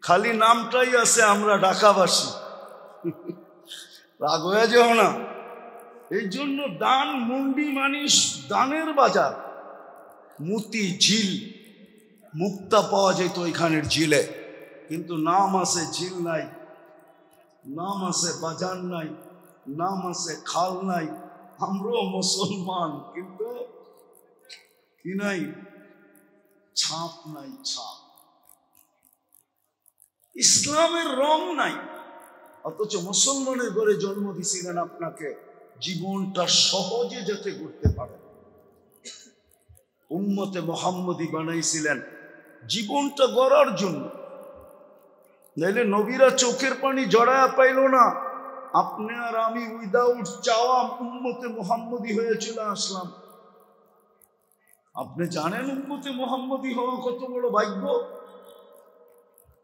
খালি নামটাই আছে আমরা ঢাকাবাসী। রাগ হয়ে যাও না। এই জন্য দান মুন্ডি মানিস দানের বাজার। মতি ঝিল, মুক্তা পাওয়া যেত ওইখানের ঝিলে, কিন্তু নাম আছে ঝিল নাই, নাম আছে বাজার নাই, নাম আছে খাল নাই। আমরাও মুসলমান, কিন্তু কি নাই? ছাপ নাই, ছাপ। ইসলামের রং নাই। অথচ মুসলমানের ঘরে জন্ম দিছিলেন আপনাকে জীবনটা সহজে যাতে করতে পারে। উম্মতে মুহাম্মদী বানাইছিলেন জীবনটা গড়ার জন্য। নাইলে নবীরা চোখের পানি জড়ায়া পাইল না। আপনি আর আমি উইদাউট চাওয়া উম্মতে মুহাম্মদী হয়ে চলে আসলাম। আপনি জানেন উম্মতে মুহাম্মদী হওয়া কত বড় ভাগ্য?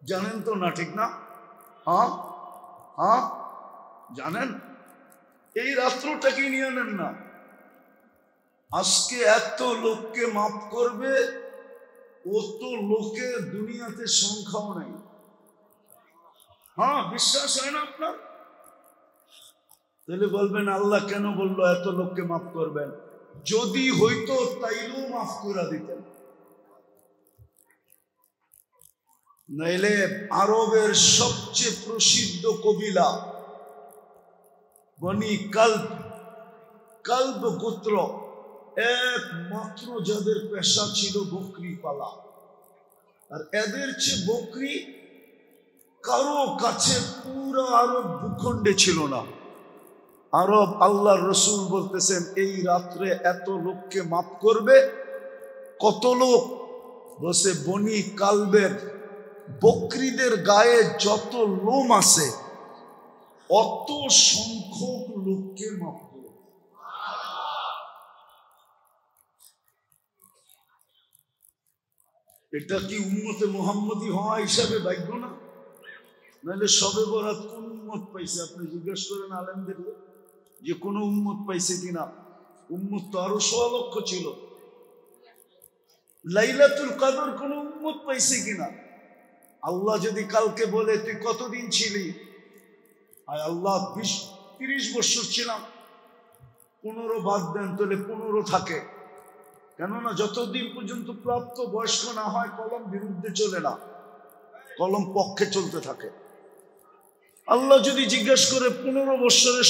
জানেন তো না, ঠিক না? হ্যাঁ হ্যাঁ, জানেন। এই রাত্রটাকে নিয়ে নেন না। আজকে এত লোককে মাফ করবে, অত লোকের দুনিয়াতে সংখ্যাও নাই। হ্যাঁ, বিশ্বাস হয় না আপনার? তাহলে বলবেন আল্লাহ কেন বললো এত লোককে মাফ করবেন? যদি হইতো তাইলেও মাফ করে দিতেন। নাইলে আরবের সবচেয়ে প্রসিদ্ধ কবিলা বনি কালব, কালব গোত্র, একমাত্র যাদের পেশা ছিল বকরি পালা। আর এদের চেয়ে বকরি কারো কাছে পুরো আরব ভূখণ্ডে ছিল না। আরব আল্লাহর রসুল বলতেছেন এই রাত্রে এত লোককে মাফ করবে। কত লোক? বসে বনি কালবের বকরিদের গায়ে যত লোম আছে অত সংখ্যক লোককে মাফ করবে। এটা কি উম্মতে মুহাম্মদী হওয়া হিসাবে ভাগ্য না? নাহলে শবে বরাত কোন উম্মত পাইছে? আপনি জিজ্ঞেস করেন আলেমদের যে কোন উম্মত পাইছে কিনা। উম্মত তো আরো 100 লক্ষ ছিল। লাইলাতুল কদর কোন উম্মত পাইছে কিনা? আল্লাহ যদি কালকে বলে তুই কতদিন ছিলি, আর আল্লাহ 20-30 বছর ছিলাম, 15 বাদ দেন তাহলে 15 থাকে। কেননা যতদিন পর্যন্ত প্রাপ্ত বয়স্ক না হয় কলম বিরুদ্ধে চলে না, কলম পক্ষে চলতে থাকে। আল্লাহ যদি জিজ্ঞেস করে 15 বছরে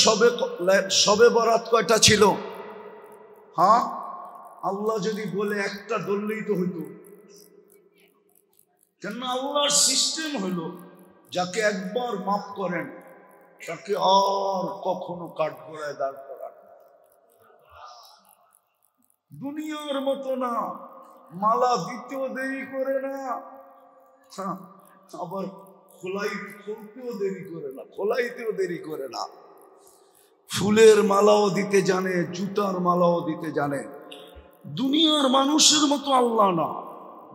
সবে বরাত কয়টা ছিল, হ্যাঁ, আল্লাহ যদি বলে একটা ধরলেই তো হইতো। কেন? আল্লাহর সিস্টেম হলো যাকে একবার মাফ করেন তাকে আর কখনো কাঠগড়ায় দাঁড় করান। দুনিয়ার মতো না, মালা দিতেও দেরি করে না, আবার খুলতেও দেরি করে না, খোলাইতেও দেরি করে না। ফুলের মালাও দিতে জানে, জুতার মালাও দিতে জানে। দুনিয়ার মানুষের মতো আল্লাহ না,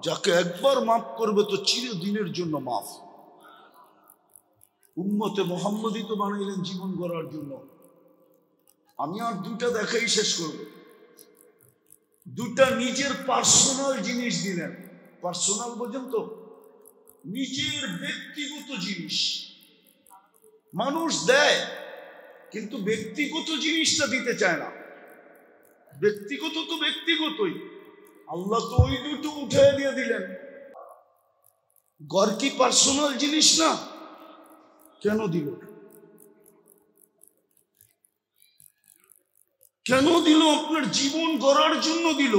যাকে একবার মাফ করবে তো চিরদিনের জন্য মাফ। উম্মতে মুহাম্মদী তো বানাইলেন জীবন গড়ার জন্য। আমি আর দুটা দেখাই শেষ করব। দুটা নিজের পার্সোনাল জিনিস দিলেন। পার্সোনাল বোঝেন তো, নিজের ব্যক্তিগত জিনিস। মানুষ দেয় কিন্তু ব্যক্তিগত জিনিসটা দিতে চায় না। ব্যক্তিগত তো ব্যক্তিগতই, আল্লাহ তো ওই দুটো উঠে দিয়ে দিলেন। ঘর কি পার্সোনাল জিনিস না? কেন দিল? কেন দিল? আপনার জীবন গড়ার জন্য দিল,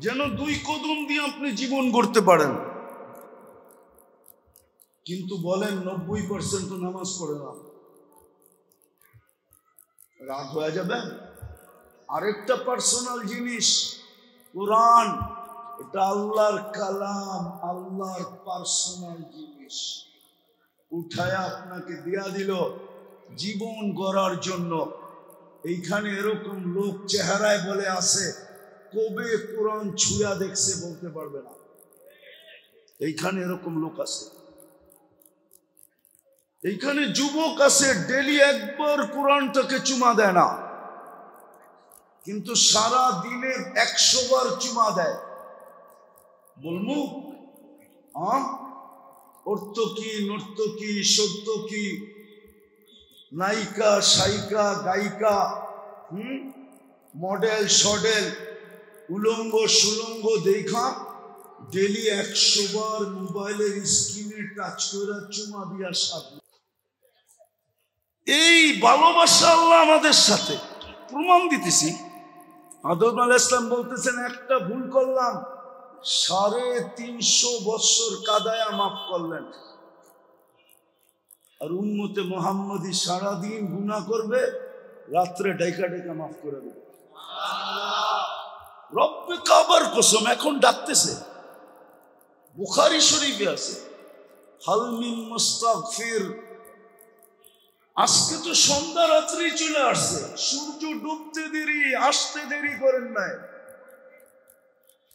যেন 2 কদম দিয়ে আপনি জীবন গড়তে পারেন। কিন্তু বলেন 90% তো নামাজ পড়ে না, রাগ হয়ে যাবে। আরেকটা পার্সোনাল জিনিস কোরআন, এটা আল্লাহর কালাম, আল্লাহর পার্সোনাল জিনিস। উঠায় আপনাকে দিয়া দিল জীবন গড়ার জন্য। এইখানে এরকম লোক চেহারায় বলে আছে, কবে কোরআন ছুঁয়া দেখছে বলতে পারবে না। এইখানে এরকম লোক আছে। এইখানে যুবক আছে, ডেলি একবার কোরআনটাকে চুমা দেয় না, কিন্তু সারা দিনে 100 বার চুমা দেয়। বলমু অর্থকি, নর্তকী, সত্যকি, নায়িকা, সাইকা, গায়িকা, মডেল, সডেল, উলঙ্গ সুলঙ্গ দেখা ডেলি 100 বার মোবাইলের স্ক্রিনে টাচ করে চুমা দিয়া সাথে। এই ভালোবাসা আল্লাহ আমাদের সাথে প্রমাণ দিতেছি। আদম আলাইহিস সালাম বলতেছেন, একটা ভুল করলাম, 350 বছর কাদায়া মাফ করলেন। আর উম্মতে মুহাম্মদী সারাদিন গুনাহ করবে, রাত্রে ডাইকা ডাইকা মাফ করে দেবে। রব্বে কাবার কসম, এখন ডাকতেছে, বুখারী শরীফে আছে, হাল মিন মুস্তাগফির। আজকে তো সন্ধ্যা রাত্রি চলে আসছে, সূর্য ডুবতে দেরি, আসতে দেরি করেন নাই।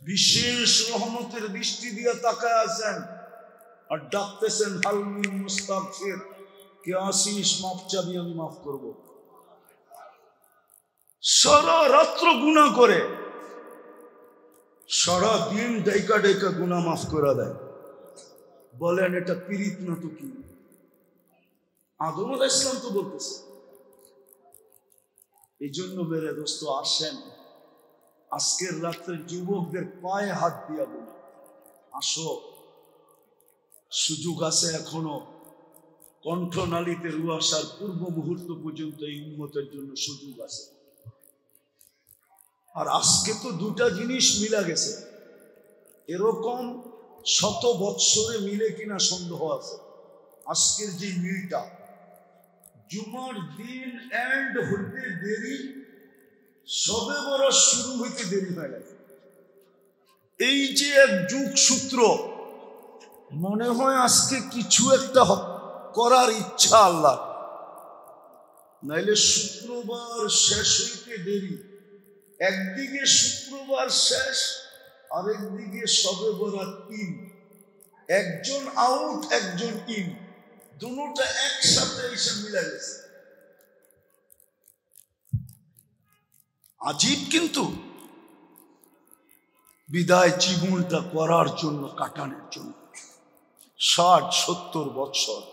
বিশেষ রহমতের দৃষ্টি দিয়ে তাকায় আছেন আর ডাকতেছেন, হাল মিন মুস্তাগফির, কে আসিস, মাফ চাবি, আমি মাফ করব। সারা রাত্র গুনাহ করে, সারা দিন ডাইকা ডাইকা গুনাহ মাফ করে দেয়। বলেন এটা পীড়িত না তো কি? আদম আলাইহিস সালাম তো বলতেছে। এই জন্য মেরে দোস্ত আসেন, আজকের রাত্রে যুবকদের পায়ে হাত দিয়া বলি, আসো, সুযোগ আছে এখনো। কণ্ঠনালীতে রু আসার পূর্ব মুহূর্ত পর্যন্ত এই উম্মতের জন্য সুযোগ আছে। আর আজকে তো দুটা জিনিস মিলা গেছে, এরকম 100 বৎসরে মিলে কিনা সন্দেহ আছে। আজকের যে মিলটা, জুমার দিন এন্ড হইতে দেরি, সবে বরস শুরু হইতে দেরি হয়ে গেছে। এই যে এক যুগ সূত্র, মনে হয় আজকে কিছু একটা করার ইচ্ছা আল্লাহ, নাইলে শুক্রবার শেষ হইতে দেরি। একদিকে শুক্রবার শেষ, আরেকদিকে সবে বরাত ইন। একজন আউট, একজন ইন, দুটোটা একসাথে এসে মিলে গেছে। আজীব কিন্তু। বিদায় জীবনটা করার জন্য, কাটানোর জন্য 60-70 বৎসর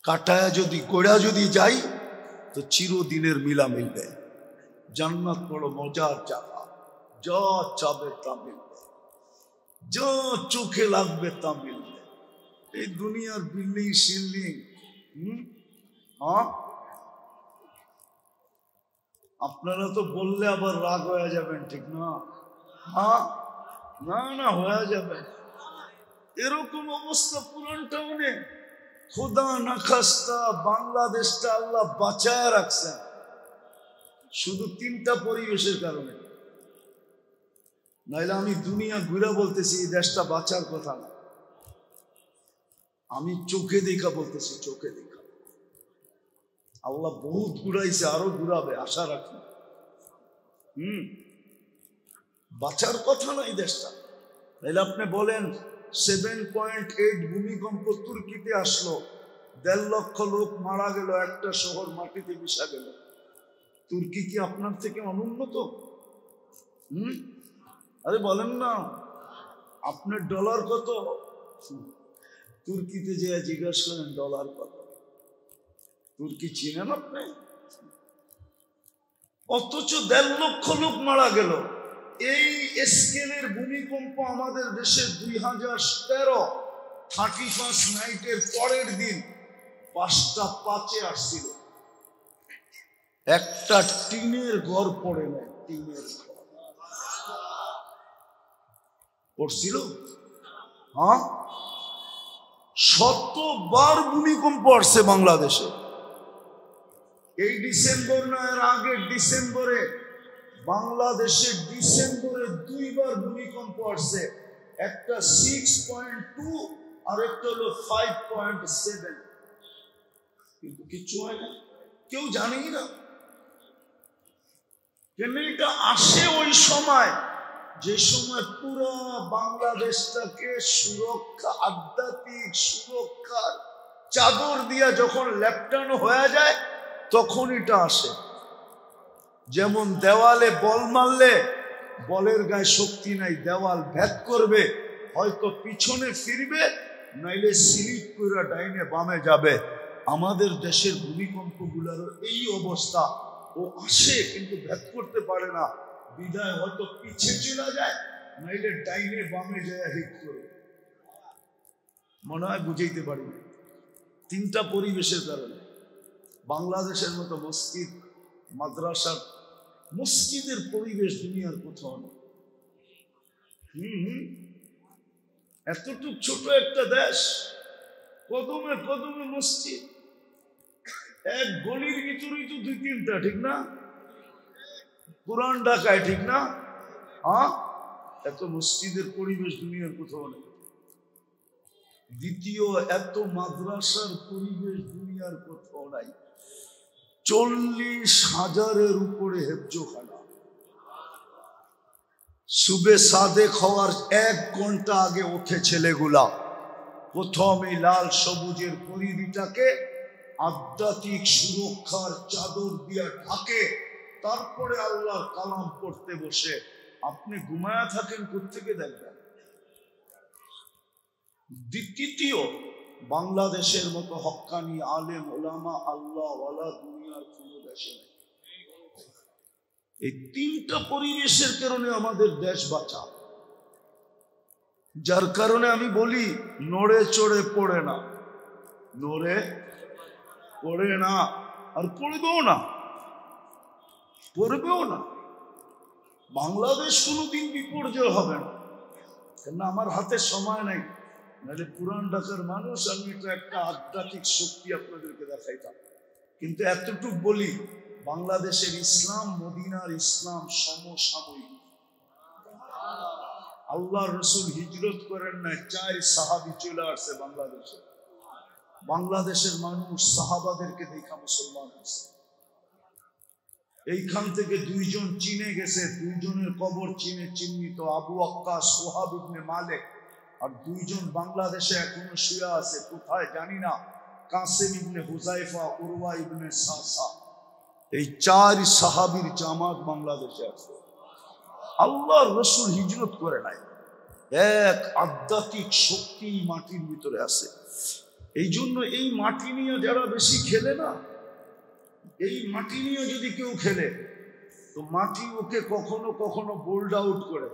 কাটায় যদি গোড়া যদি যাই তো চিরদিনের মিলা মিলবে। জান্নাত বড় মজার জায়গা, যা চাবে তা মিলবে, যা চোখে লাগবে তা মিলবে। এই দুনিয়ার বিল্ডিং শিল্ডিং, আপনারা তো বললে আবার রাগ হয়ে যাবেন, ঠিক না? না না, হয়ে যাবে। এরকম অবস্থা পুরান টাউনে, খোদা না খাস্তা বাংলাদেশটা আল্লাহ বাঁচায় রাখছেন শুধু 3টা পরিবেশের কারণে। নাইলে আমি দুনিয়া ঘুরে বলতেছি এই দেশটা বাঁচার কথা না, আমি চোখে দেখা বলতেছি, চোখে দেখা। আল্লাহ বহুত ঘুরাইছে, আরো ঘুরাবে, আশা রাখি। বাঁচার কথা নাই দেশটা। তাহলে আপনি বলেন 7.8 ভূমিকম্প তুর্কিতে আসলো, 1.5 লক্ষ লোক মারা গেল, একটা শহর মাটিতে মিশা গেল। তুর্কি কি আপনার থেকে অনুন্নত? আরে বলেন না, আপনার ডলার কত? তুর্কিতে যে জিজ্ঞাসা করেন ডলার কত। তুর্কি চিনেন আপনি? অথচ 1.5 লক্ষ লোক মারা গেল। এই স্কেলের ভূমিকম্প আমাদের দেশে 2013 31 নাইটের পরের দিন 5টা 5-এ আসছিল। একটা টিনের ঘর পড়ে নেয়, টিনের ঘর পড়ছিল। হ্যাঁ, 100বার ভূমিকম্প আসছে বাংলাদেশে। এই ডিসেম্বর না, এর আগের ডিসেম্বরে বাংলাদেশে ডিসেম্বরে 2বার ভূমিকম্প আসছে। একটা 6.2 আর একটা হলো 5.7। কিন্তু কিছু হয় না, কেউ জানেই না কেন এটা আসে। ওই সময় যে সময় পুরো বাংলাদেশটাকে সুরক্ষা, আধ্যাত্মিক সুরক্ষার চাদর দিয়া যখন লেপটানো হয়ে যায়, তখন এটা আসে। যেমন দেওয়ালে বল মারলে বলের গায়ে শক্তি নাই, দেওয়াল ভেদ করবে, হয়তো পিছনে ফিরবে, নাইলে স্লিপ করে ডাইনে বামে যাবে। আমাদের দেশের ভূমিকম্পগুলোর এই অবস্থা। ও আসে কিন্তু ভেদ করতে পারে না, বিদায় হয়তো পিছে চলে যায়, নাইলে ডাইনে বামে যায় হিট করে। মনে হয় বুঝাইতে পারি না। 3টা পরিবেশের কারণে বাংলাদেশের মতো মসজিদ, মাদ্রাসার, মসজিদের পরিবেশ দুনিয়ার কোথাও নেই। এতটুক ছোট একটা দেশ, কদমে কদমে মসজিদ, এক গলির ভিতরেই তো 2-3টা, ঠিক না? পুরান ঢাকায়, ঠিক না? হ্যাঁ, এত মসজিদের পরিবেশ দুনিয়ার কোথাও নেই। দ্বিতীয়, এত মাদ্রাসার পরিবেশ দুনিয়ার কোথাও নাই। 40,000-এর উপরে হেফজোখানা। সুবে সাদেক হওয়ার 1 ঘন্টা আগে ওঠে ছেলেগুলা, প্রথমে লাল সবুজের পরিধিটাকে আধ্যাত্মিক সুরক্ষার চাদর দিয়া ঢাকে, তারপরে আল্লাহর কালাম পড়তে বসে। আপনি ঘুমায়া থাকেন, কোত্থেকে দেখবেন? দ্বিতীয়, বাংলাদেশের মতো হক্কানি আলেম ওলামা আল্লাহ ওয়ালা দুনিয়ার কোন দেশে নেই। এই 3টা পরিবেশের কারণে আমাদের দেশ বাঁচা। যার কারণে আমি বলি, নড়ে চড়ে পড়ে না, নড়ে পড়ে না, আর পড়বেও না, পড়বেও না। বাংলাদেশ কোনোদিন বিপর্যয় হবে না। কেন? আমার হাতে সময় নাই, নাহলে পুরান ঢাকার মানুষ, আমি এটা একটা আধ্যাত্মিক শক্তি আপনাদেরকে দেখাইতাম। কিন্তু এতটুকু বলি, বাংলাদেশের ইসলাম মদিনার ইসলাম সমসাময়িক। আল্লাহ রসুল হিজরত করেন না, 4 সাহাবী চলে আসছে বাংলাদেশে। বাংলাদেশের মানুষ সাহাবাদেরকে দেখা মুসলমান হয়েছে। এইখান থেকে 2 জন চীনে গেছে, 2 জনের কবর চীনে চিহ্নিত, আবু ওয়াক্কাস, ওহাব ইবনে মালিক। আর 2 জন বাংলাদেশে এখনো শুয়ে আছে, কোথায় জানি না, কাসিম ইবনে হুজাইফা, উরওয়া ইবনে সাসা। এই 4 সাহাবীর জামাত বাংলাদেশে আছে। আল্লাহর রসুল হিজরত করে নাই। এক আধ্যাত্মিক শক্তি মাটির ভিতরে আছে। এই জন্য এই মাটি নিয়ে যারা বেশি খেলে না, এই মাটি নিয়ে যদি কেউ খেলে, তো মাটি ওকে কখনো কখনো বোল্ড আউট করে,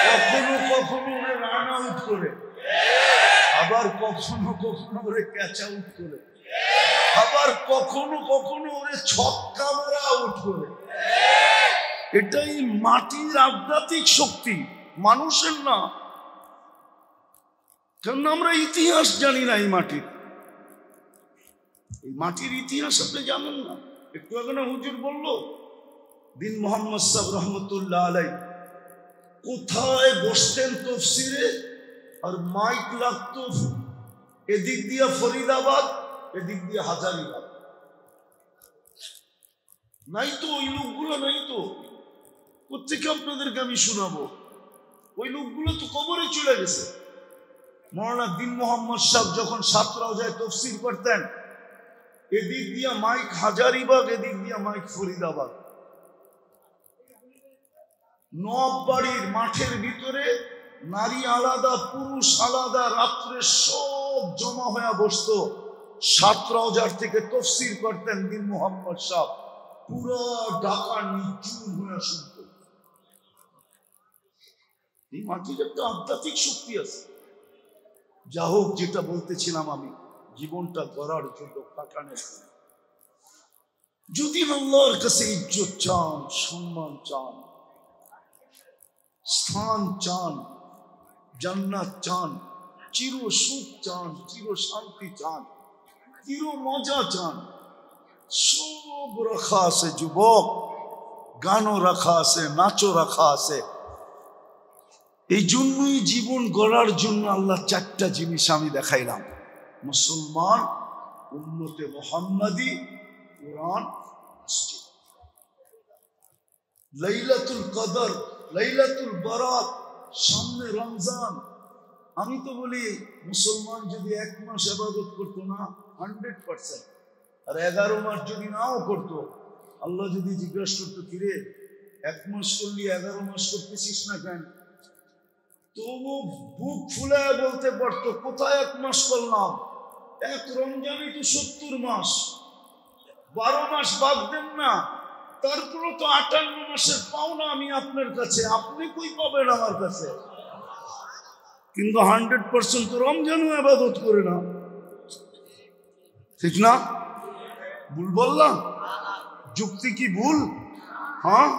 কখনো কখনো ওরে রান আউট করে, আবার কখনো কখনো ওরে ক্যাচ আউট করে, আবার কখনো কখনো ওরে ছক্কা মারা আউট করে। এটাই মাটির আধ্যাত্মিক শক্তি, মানুষের না। কারণ আমরা ইতিহাস জানি না এই মাটির। এই মাটির ইতিহাস আপনি জানেন না। একটু আগে না হুজুর বললো, দিন মোহাম্মদ সাহেব রহমতুল্লাহ আলাই কোথায় বসতেন তফসিরে, আর মাইক লাগতো এদিক দিয়া ফরিদাবাদ, এদিক দিয়ে হাজারিবাগ। নাই তো ওই লোকগুলো, নাই তো। কোথেকে আপনাদেরকে আমি শোনাবো? ওই লোকগুলো তো কবরে চলে গেছে। মৌলানা দিন মোহাম্মদ সাহেব যখন সাতরাওজায় তাফসীর করতেন, এদিক দিয়া মাইক হাজারিবাগ, এদিক দিয়া মাইক ফরিদাবাদ। নবাববাড়ির মাঠের ভিতরে নারী আলাদা, পুরুষ আলাদা, রাত্রে সব জমা হয়ে বসতো। সাতরাওজার থেকে তাফসীর করতেন দিন মোহাম্মদ সাহেব, পুরো ঢাকা নিচুম হয়ে শুনত। এই মাটির একটা আধ্যাত্মিক শক্তি আছে। যা হোক, যেটা বলতেছিলাম আমি, জীবনটা গড়ার জন্য কাটানোর জন্য যদি আল্লাহর কাছে ইজ্জত চান, সম্মান চান, স্থান চান, জান্নাত চান, চির সুখ চান, চির শান্তি চান, চির মজা চান, সব রাখা আছে যুবক। গানও রাখা আছে, নাচও রাখা আছে। এই জন্যই জীবন গড়ার জন্য আল্লাহ চারটা জিনিস আমি দেখাইলাম: মুসলমান, উম্মতে মুহাম্মাদি, কোরআন, মসজিদ। লাইলাতুল কদর, লাইলাতুল বারাত, সামনে রমজান। আমি তো বলি মুসলমান যদি 1 মাস ইবাদত করতো না 100%, আর 11 মাস যদি নাও করতো, আল্লাহ যদি জিজ্ঞাসা করতো, কিরে 1 মাস করলি 11 মাস করতেছিস না কেন, তবু বুক ফুলায় বলতে পারতো, কোথায় 1 মাস করলাম, 1 রমজানই তো 70 মাস, 12 মাস বাদ দেন না, তারপরে তো 58 মাসের পাওনা আমি আপনার কাছে, আপনি কই পাবেন আমার কাছে? কিন্তু 100% তো রমজানও ইবাদত করে না, ঠিক না? ভুল বললাম? যুক্তি কি ভুল? হ্যাঁ,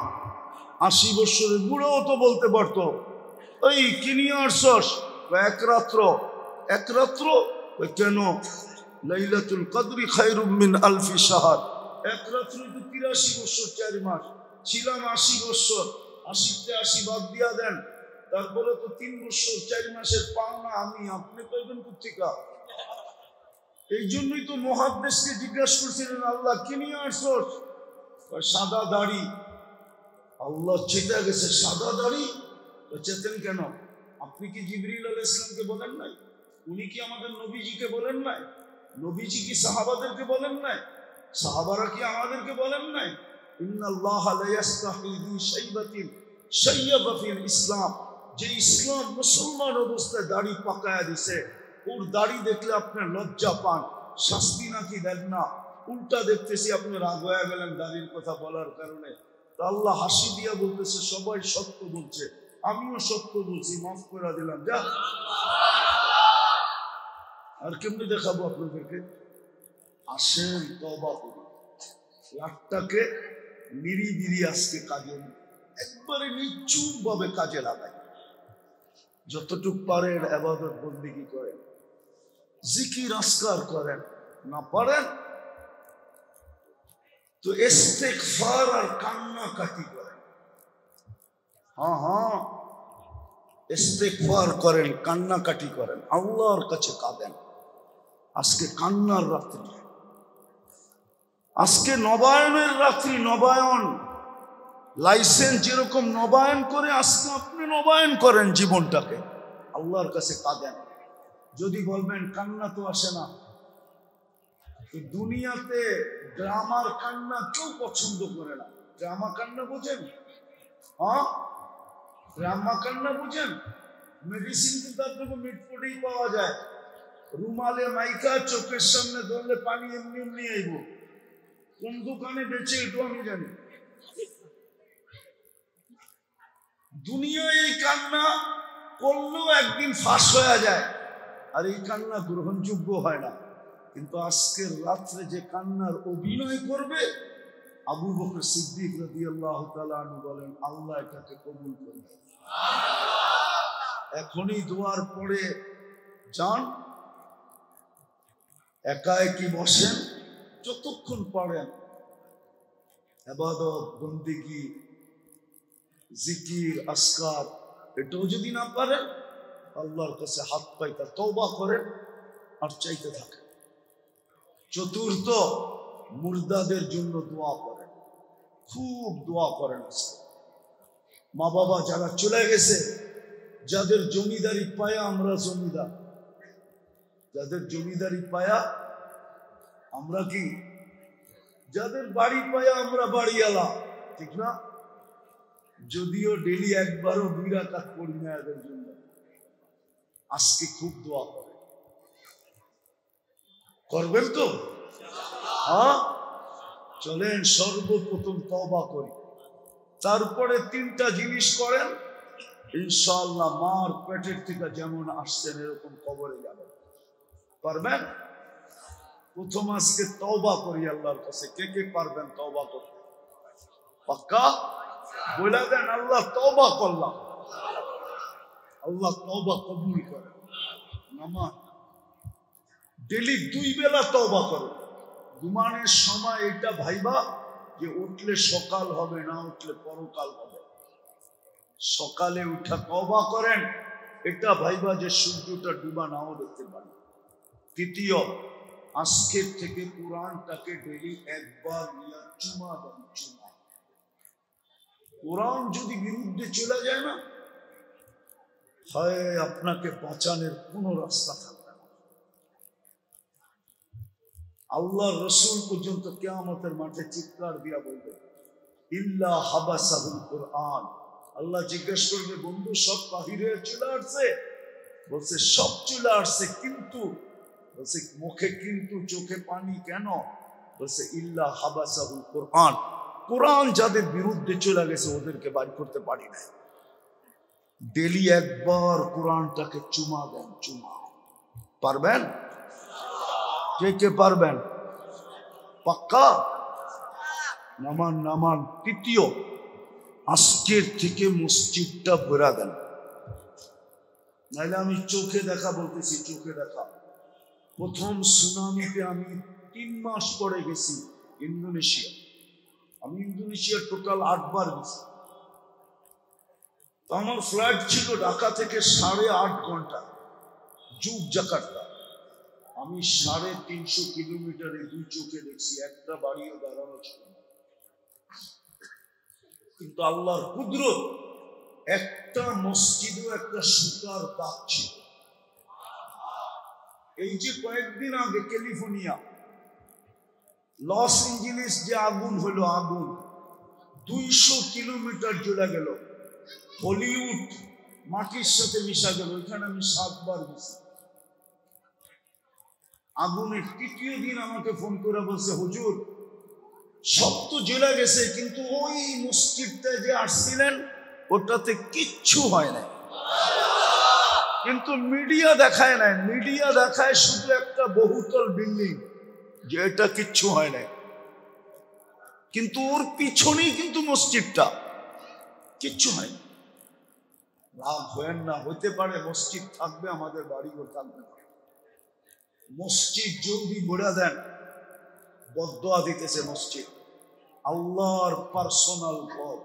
80 বছরের বুড়োও তো বলতে পারতো, ওই কি নিয়ে আসছস? 1 রাত্র। 1 রাত্র? কেন? লাইলাতুল কদরি খায়রুম মিন আলফি শাহর। 1 রাত্র তো 83 বছর 4 মাস। ছিলাম 80 বছর, 80তে 80 বাদ দিয়া দেন, তারপরে তো 3 বছর 4 মাসের পাওনা আমি, আপনি পাইবেন কোথেকে? এই জন্যই তো মুহাদ্দিসকে জিজ্ঞাসা করছিলেন, আল্লাহ কি নিয়ে আসছস? সাদা দাড়ি। আল্লাহ চেতা গেছে, সাদা দাড়ি চেতেন কেন? আপনি কি জিবরিল আলাইহিস সালামকে বলেন নাই? উনি কি আমাদের নবীজিকে বলেন নাই? নবীজি কি সাহাবাদেরকে বলেন নাই? সাহাবারা কি আমাদেরকে বলেন নাই? ইন্নাল্লাহা লা ইস্তাহি বি শাইবাতিন শাইয়াবা ফিল ইসলাম। যে ইসলাম মুসলমান অবস্থায় দাড়ি পাকায়া দিছে, ওর দাড়ি দেখলে আপনি লজ্জা পান, শাস্তি নাকি দেন না। উল্টা দেখতেছি আপনি রাগ হয়ে গেলেন দাড়ির কথা বলার কারণে। তো আল্লাহ হাসি দিয়া বলতেছে, সবাই সত্য বলছে, আমিও সত্য বলছি, মাফ করে দিলাম, যা। আর কেমনি দেখাবো আপনাদেরকে? আসেন তওবা করি, লাখটাকে নিরিবিরি আজকে কাজে, একবারে নিচুপ ভাবে কাজে লাগাই। যতটুক পারেন ইবাদত বন্দেগী করেন, জিকির আজকার করেন, না পারেন তো ইস্তিগফার আর কান্নাকাটি করেন। হ্যাঁ, ইস্তিগফার করেন, কান্নাকাটি করেন, আল্লাহর কাছে কাঁদেন। আজকে কান্নার রাত্রি, আজকে নবায়নের রাত্রি। নবায়ন, লাইসেন্স যেরকম নবায়ন করে, আজকে আপনি নবায়ন করেন জীবনটাকে, আল্লাহর কাছে কাঁদেন। যদি বলবেন কান্না তো আসে না, তো দুনিয়াতে ড্রামার কান্না কেউ পছন্দ করে না। ড্রামা কান্না বোঝেন? হ্যাঁ, ড্রামা কান্না বোঝেন? মেডিসিন কিন্তু আপনাকে মিটফুটেই পাওয়া যায়, রুমালে মাইকা চোখের সামনে ধরলে পানি এমনি এমনি আইব। কোন দোকানে বেচে এটাও আমি জানি। দুনিয়ায় এই কান্না করলেও একদিন ফাঁস হয়ে যায়, আর এই কান্না গ্রহণযোগ্য হয় না। কিন্তু আজকের রাত্রে যে কান্নার অভিনয় করবে, আবু বকর সিদ্দিক রাদিয়াল্লাহু তাআলা আনহু বলেন, আল্লাহ এটাকে কবুল করবে। এখনই দোয়ার পরে যান, একা একই বসেন, যতক্ষণ পারেন ইবাদত বন্দেগী, জিকির আসকার, এটাও যদি না পারেন, আল্লাহর কাছে হাত পাইতা তওবা করেন আর চাইতে থাকেন। চতুর্থ, মুর্দাদের জন্য দোয়া করেন, খুব দোয়া করেন। মা বাবা যারা চলে গেছে, যাদের জমিদারি পায়া আমরা জমিদার, যাদের জমিদারি পায়া আমরা কি, যাদের বাড়ি পায়া আমরা বাড়িওয়ালা, ঠিক না? যদিও ডেলি একবারও 2 রাকাত পড়ি না এদের জন্য, আজকে খুব দোয়া করে। করবেন তো? হ্যাঁ, চলেন সর্বপ্রথম তওবা করি, তারপরে 3টা জিনিস করেন, ইনশাআল্লাহ মার পেটের থেকে যেমন আসছেন এরকম কবরে যাবেন। পারবেন? প্রথম আজকে তওবা করি আল্লাহর কাছে। কে কে পারবেন তওবা করতে? পাক্কা বলে দেন, আল্লাহ তওবা করলাম। আল্লাহ তওবা কবুল করেন। নামাজ ডেলি 2 বেলা তওবা করো। ঘুমানোর সময় এটা ভাইবা যে উঠলে সকাল হবে, না উঠলে পরকাল হবে। সকালে উঠা তওবা করেন, এটা ভাইবা যে সূর্যটা ডুবা নাও দেখতে পারে। তৃতীয়, আজকের থেকে কোরআনটাকে ডেলি একবার নিয়ে চুমা দেন। চুমা, কোরআন যদি বিরুদ্ধে চলে যায় না হয়, আপনাকে বাঁচানোর কোনো রাস্তা থাকবে না। আল্লাহ রসুল পর্যন্ত কিয়ামতের মাঠে চিৎকার দিয়া বলবে, ইল্লা হাবাসাহুল কোরআন। আল্লাহ জিজ্ঞেস করবে, বন্ধু সব বাহিরে চলে আসছে? বলছে সব চলে আসছে, কিন্তু বলছে মুখে কিন্তু, চোখে পানি কেন? বলছে ইল্লা হাবাসাহুল কোরআন। কোরআন যাদের বিরুদ্ধে চলে গেছে ওদেরকে বাড়ি করতে পারি না। ডেলি একবার কোরআনটাকে চুমা দেন। চুমা পারবেন? কে কে পারবেন? পাক্কা? নামান নামান। তৃতীয়, আজকের থেকে মসজিদটা ভরা দেন। নাইলে আমি চোখে দেখা বলতেছি, চোখে দেখা। প্রথম সুনামিতে আমি 3 মাস পরে গেছি ইন্দোনেশিয়া। আমি ইন্দোনেশিয়া টোটাল 8 বার গেছি। আমার ফ্লাইট ছিল ঢাকা থেকে 8.5 ঘন্টা, জুগ জাকার্তা। আমি 350 কিলোমিটারে 2 চোখে দেখছি, একটা বাড়িও দাঁড়ানো ছিল না। কিন্তু আল্লাহর কুদরত, একটা মসজিদও একটা সুতার দাগ ছিল। এই যে কয়েকদিন আগে ক্যালিফোর্নিয়া লস এঞ্জেলিস যে আগুন হলো, আগুন 200 কিলোমিটার জ্বলে গেল। হলিউড মাটির সাথে মিশা গেল। ওইখানে আমি 7 বার গেছি। আগুনের 3য় দিন আমাকে ফোন করে বলছে, হুজুর সব তো জ্বলে গেছে, কিন্তু ওই মসজিদটায় যে আসছিলেন ওটাতে কিচ্ছু হয় না। কিন্তু মিডিয়া দেখায় নাই। মিডিয়া দেখায় শুধু একটা বহুতল বিল্ডিং, যে এটা কিচ্ছু হয় না। কিন্তু ওর পিছনেই কিন্তু মসজিদটা, কিচ্ছু হয় না। রাগ হয় না, হতে পারে মসজিদ থাকবে, আমাদের বাড়িও থাকবে। মসজিদ জলদি ভরে দেন। বদদোয়া দিতেছে মসজিদ, আল্লাহর পার্সোনাল ঘর।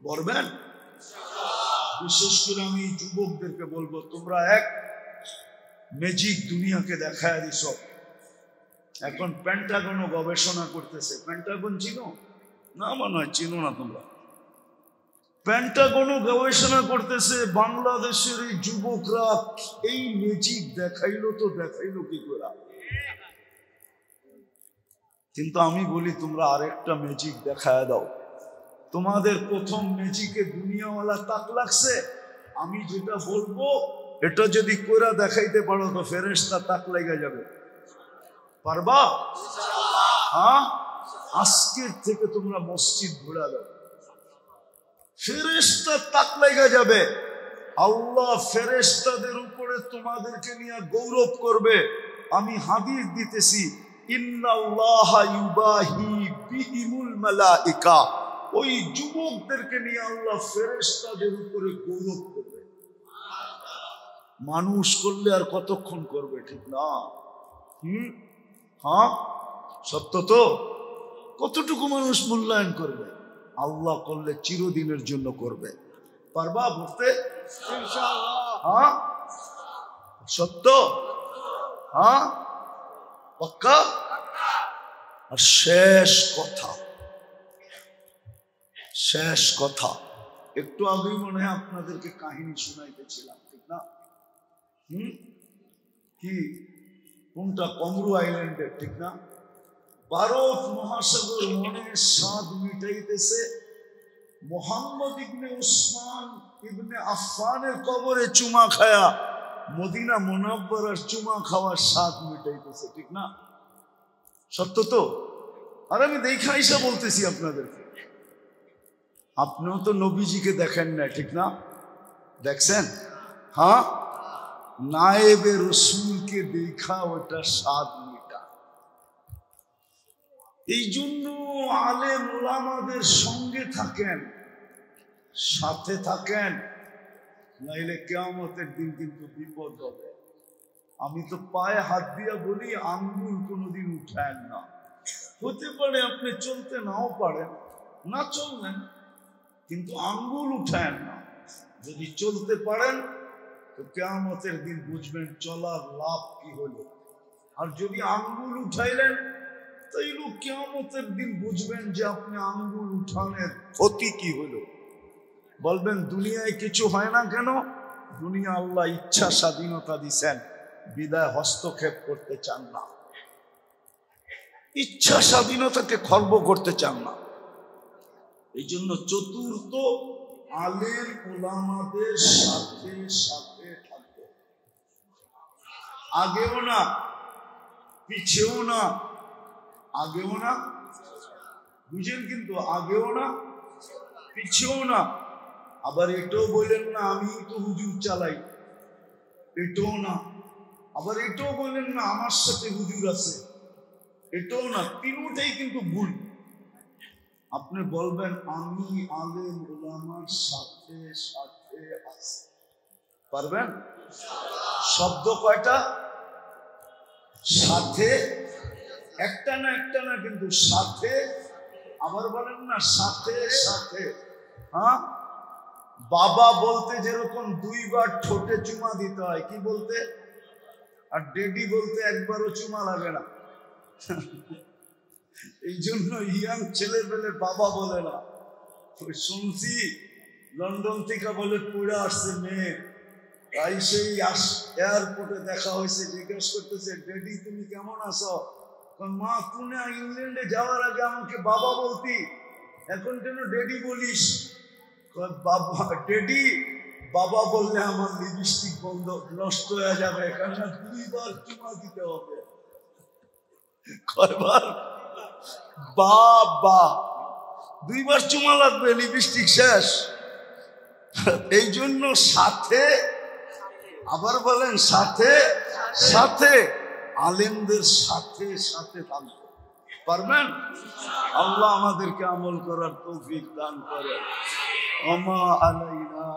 বলবেন? বিশেষ করে আমি যুবকদেরকে বলবো, তোমরা এক ম্যাজিক দুনিয়াকে দেখায় দিস। এখন পেন্টাগনও গবেষণা করতেছে। পেন্টাগন চিনো না? মনে হয় চিনো না তোমরা। পেন্টাগনও গবেষণা করতেছে বাংলাদেশের এই যুবকরা এই ম্যাজিক দেখাইলো তো দেখাইলো কি করে। কিন্তু আমি বলি, তোমরা আরেকটা ম্যাজিক দেখায় দাও। তোমাদের প্রথম ম্যাজিকে দুনিয়াওয়ালা তাক লাগছে। আমি যেটা বলবো এটা যদি কইরা দেখাইতে পারো তো ফেরেশতা তাক লেগে যাবে। পারবা? হ্যাঁ, আজকের থেকে তোমরা মসজিদ ঘোরা দাও, ফেরেশতা তাক লেগে যাবে। আল্লাহ ফেরেশতাদের উপরে তোমাদেরকে নিয়ে গৌরব করবে। আমি হাদিস দিতেছি, ইন্নাল্লাহা ইউবাহি বিহিমুল মালাইকা। ওই যুবকদেরকে নিয়ে আল্লাহ ফেরেশতাদের উপরে গৌরব করবে। মানুষ করলে আর কতক্ষণ করবে, ঠিক না? হ্যাঁ, সত্য তো। কতটুকু মানুষ মূল্যায়ন করবে? আল্লাহ করলে চিরদিনের জন্য করবে। পারবা বলতে? হ্যাঁ, সত্য। হ্যাঁ, পাক্কা? আর শেষ কথা একটু আগেই মনে হয় আপনাদেরকে কাহিনী শোনাইতেছিলাম, ঠিক না? কি কোনটা? কমরু আইল্যান্ডের, ঠিক না? ভারত মহাসাগর মনের স্বাদ মিটাইতেছে, মোহাম্মদ ইবনে উসমান ইবনে আফফানের কবরে চুমা খায়া মদিনা মুনাওয়ারার চুমা খাওয়ার স্বাদ মিটাইতেছে, ঠিক না? সত্য তো? আর আমি দেখা এসে বলতেছি আপনাদেরকে, আপনিও তো নবীজিকে দেখেন না, ঠিক না? দেখছেন? হ্যাঁ, নায়েবে রসুলকে দেখা ওটা স্বাদ মিটা। এই জন্য আলেম ওলামাদের সঙ্গে থাকেন, সাথে থাকেন, নাইলে কিয়ামতের দিন কিন্তু বিপদ হবে। আমি তো পায়ে হাত দিয়া বলি, আঙ্গুল কোনোদিন উঠায়েন না। হতে পারে আপনি চলতে নাও পারেন, না চললেন, কিন্তু আঙ্গুল উঠায়েন না। যদি চলতে পারেন তো কিয়ামতের দিন বুঝবেন চলার লাভ কি হলো। আর যদি আঙ্গুল উঠাইলেন তাইলে কিয়ামতের দিন বুঝবেন যে আপনি আঙ্গুল উঠানের ক্ষতি কি হলো। বলবেন দুনিয়ায় কিছু হয় না কেন? দুনিয়া আল্লাহ ইচ্ছা স্বাধীনতা দিছেন, বিদায় হস্তক্ষেপ করতে চান না, ইচ্ছা স্বাধীনতাকে খর্ব করতে চান না। এই জন্য চতুর্থ, আলেম ওলামাদের সাথে সাথে থাকবে, আগেও না পিছেও না, আগেও না, বুঝেন? কিন্তু আগেও না পিছেও না। আবার এটাও বললেন না আমি তো হুজুর চালাই, এটাও না। আবার এটাও বললেন না আমার সাথে হুজুর আছে, এটাও না। তিনটাই কিন্তু ভুল। আপনি বলবেন আমি আলেম ওলামার সাথে সাথে আছি, পারবেন? শব্দ কয়টা? সাথে, একটা না কিন্তু সাথে। আবার বলেন না সাথে সাথে। হ্যাঁ, বাবা বলতে যেরকম দুইবার ঠোঁটে চুমা দিতে হয়, কি বলতে? আর ডেডি বলতে একবারও চুমা লাগে না। এই জন্য ইয়াং ছেলে পেলে বাবা বলে না। শুনছি লন্ডন থেকে বলে পড়ে আসছে মেয়ে, তাই সেই এয়ারপোর্টে দেখা হয়েছে, জিজ্ঞেস করতেছে ডেডি তুমি কেমন আছো? মা তুই ইংল্যান্ডে যাওয়ার আগে আমাকে বাবা বলতি, এখন কেন ডেডি বলিস? বাবা, ডেডি বাবা বললে আমার লিপস্টিক বন্ধ নষ্ট হয়ে যাবে, কেননা দুইবার চুমা দিতে হবে। কয়বার? বাবা, দুইবার চুমা লাগবে, লিপস্টিক শেষ। এই জন্য সাথে, আবার বলেন সাথে সাথে, আলেমদের সাথে সাথে থাকবে, পারবেন? আল্লাহ আমাদেরকে আমল করার তৌফিক দান করেন। ওমা আলাইনা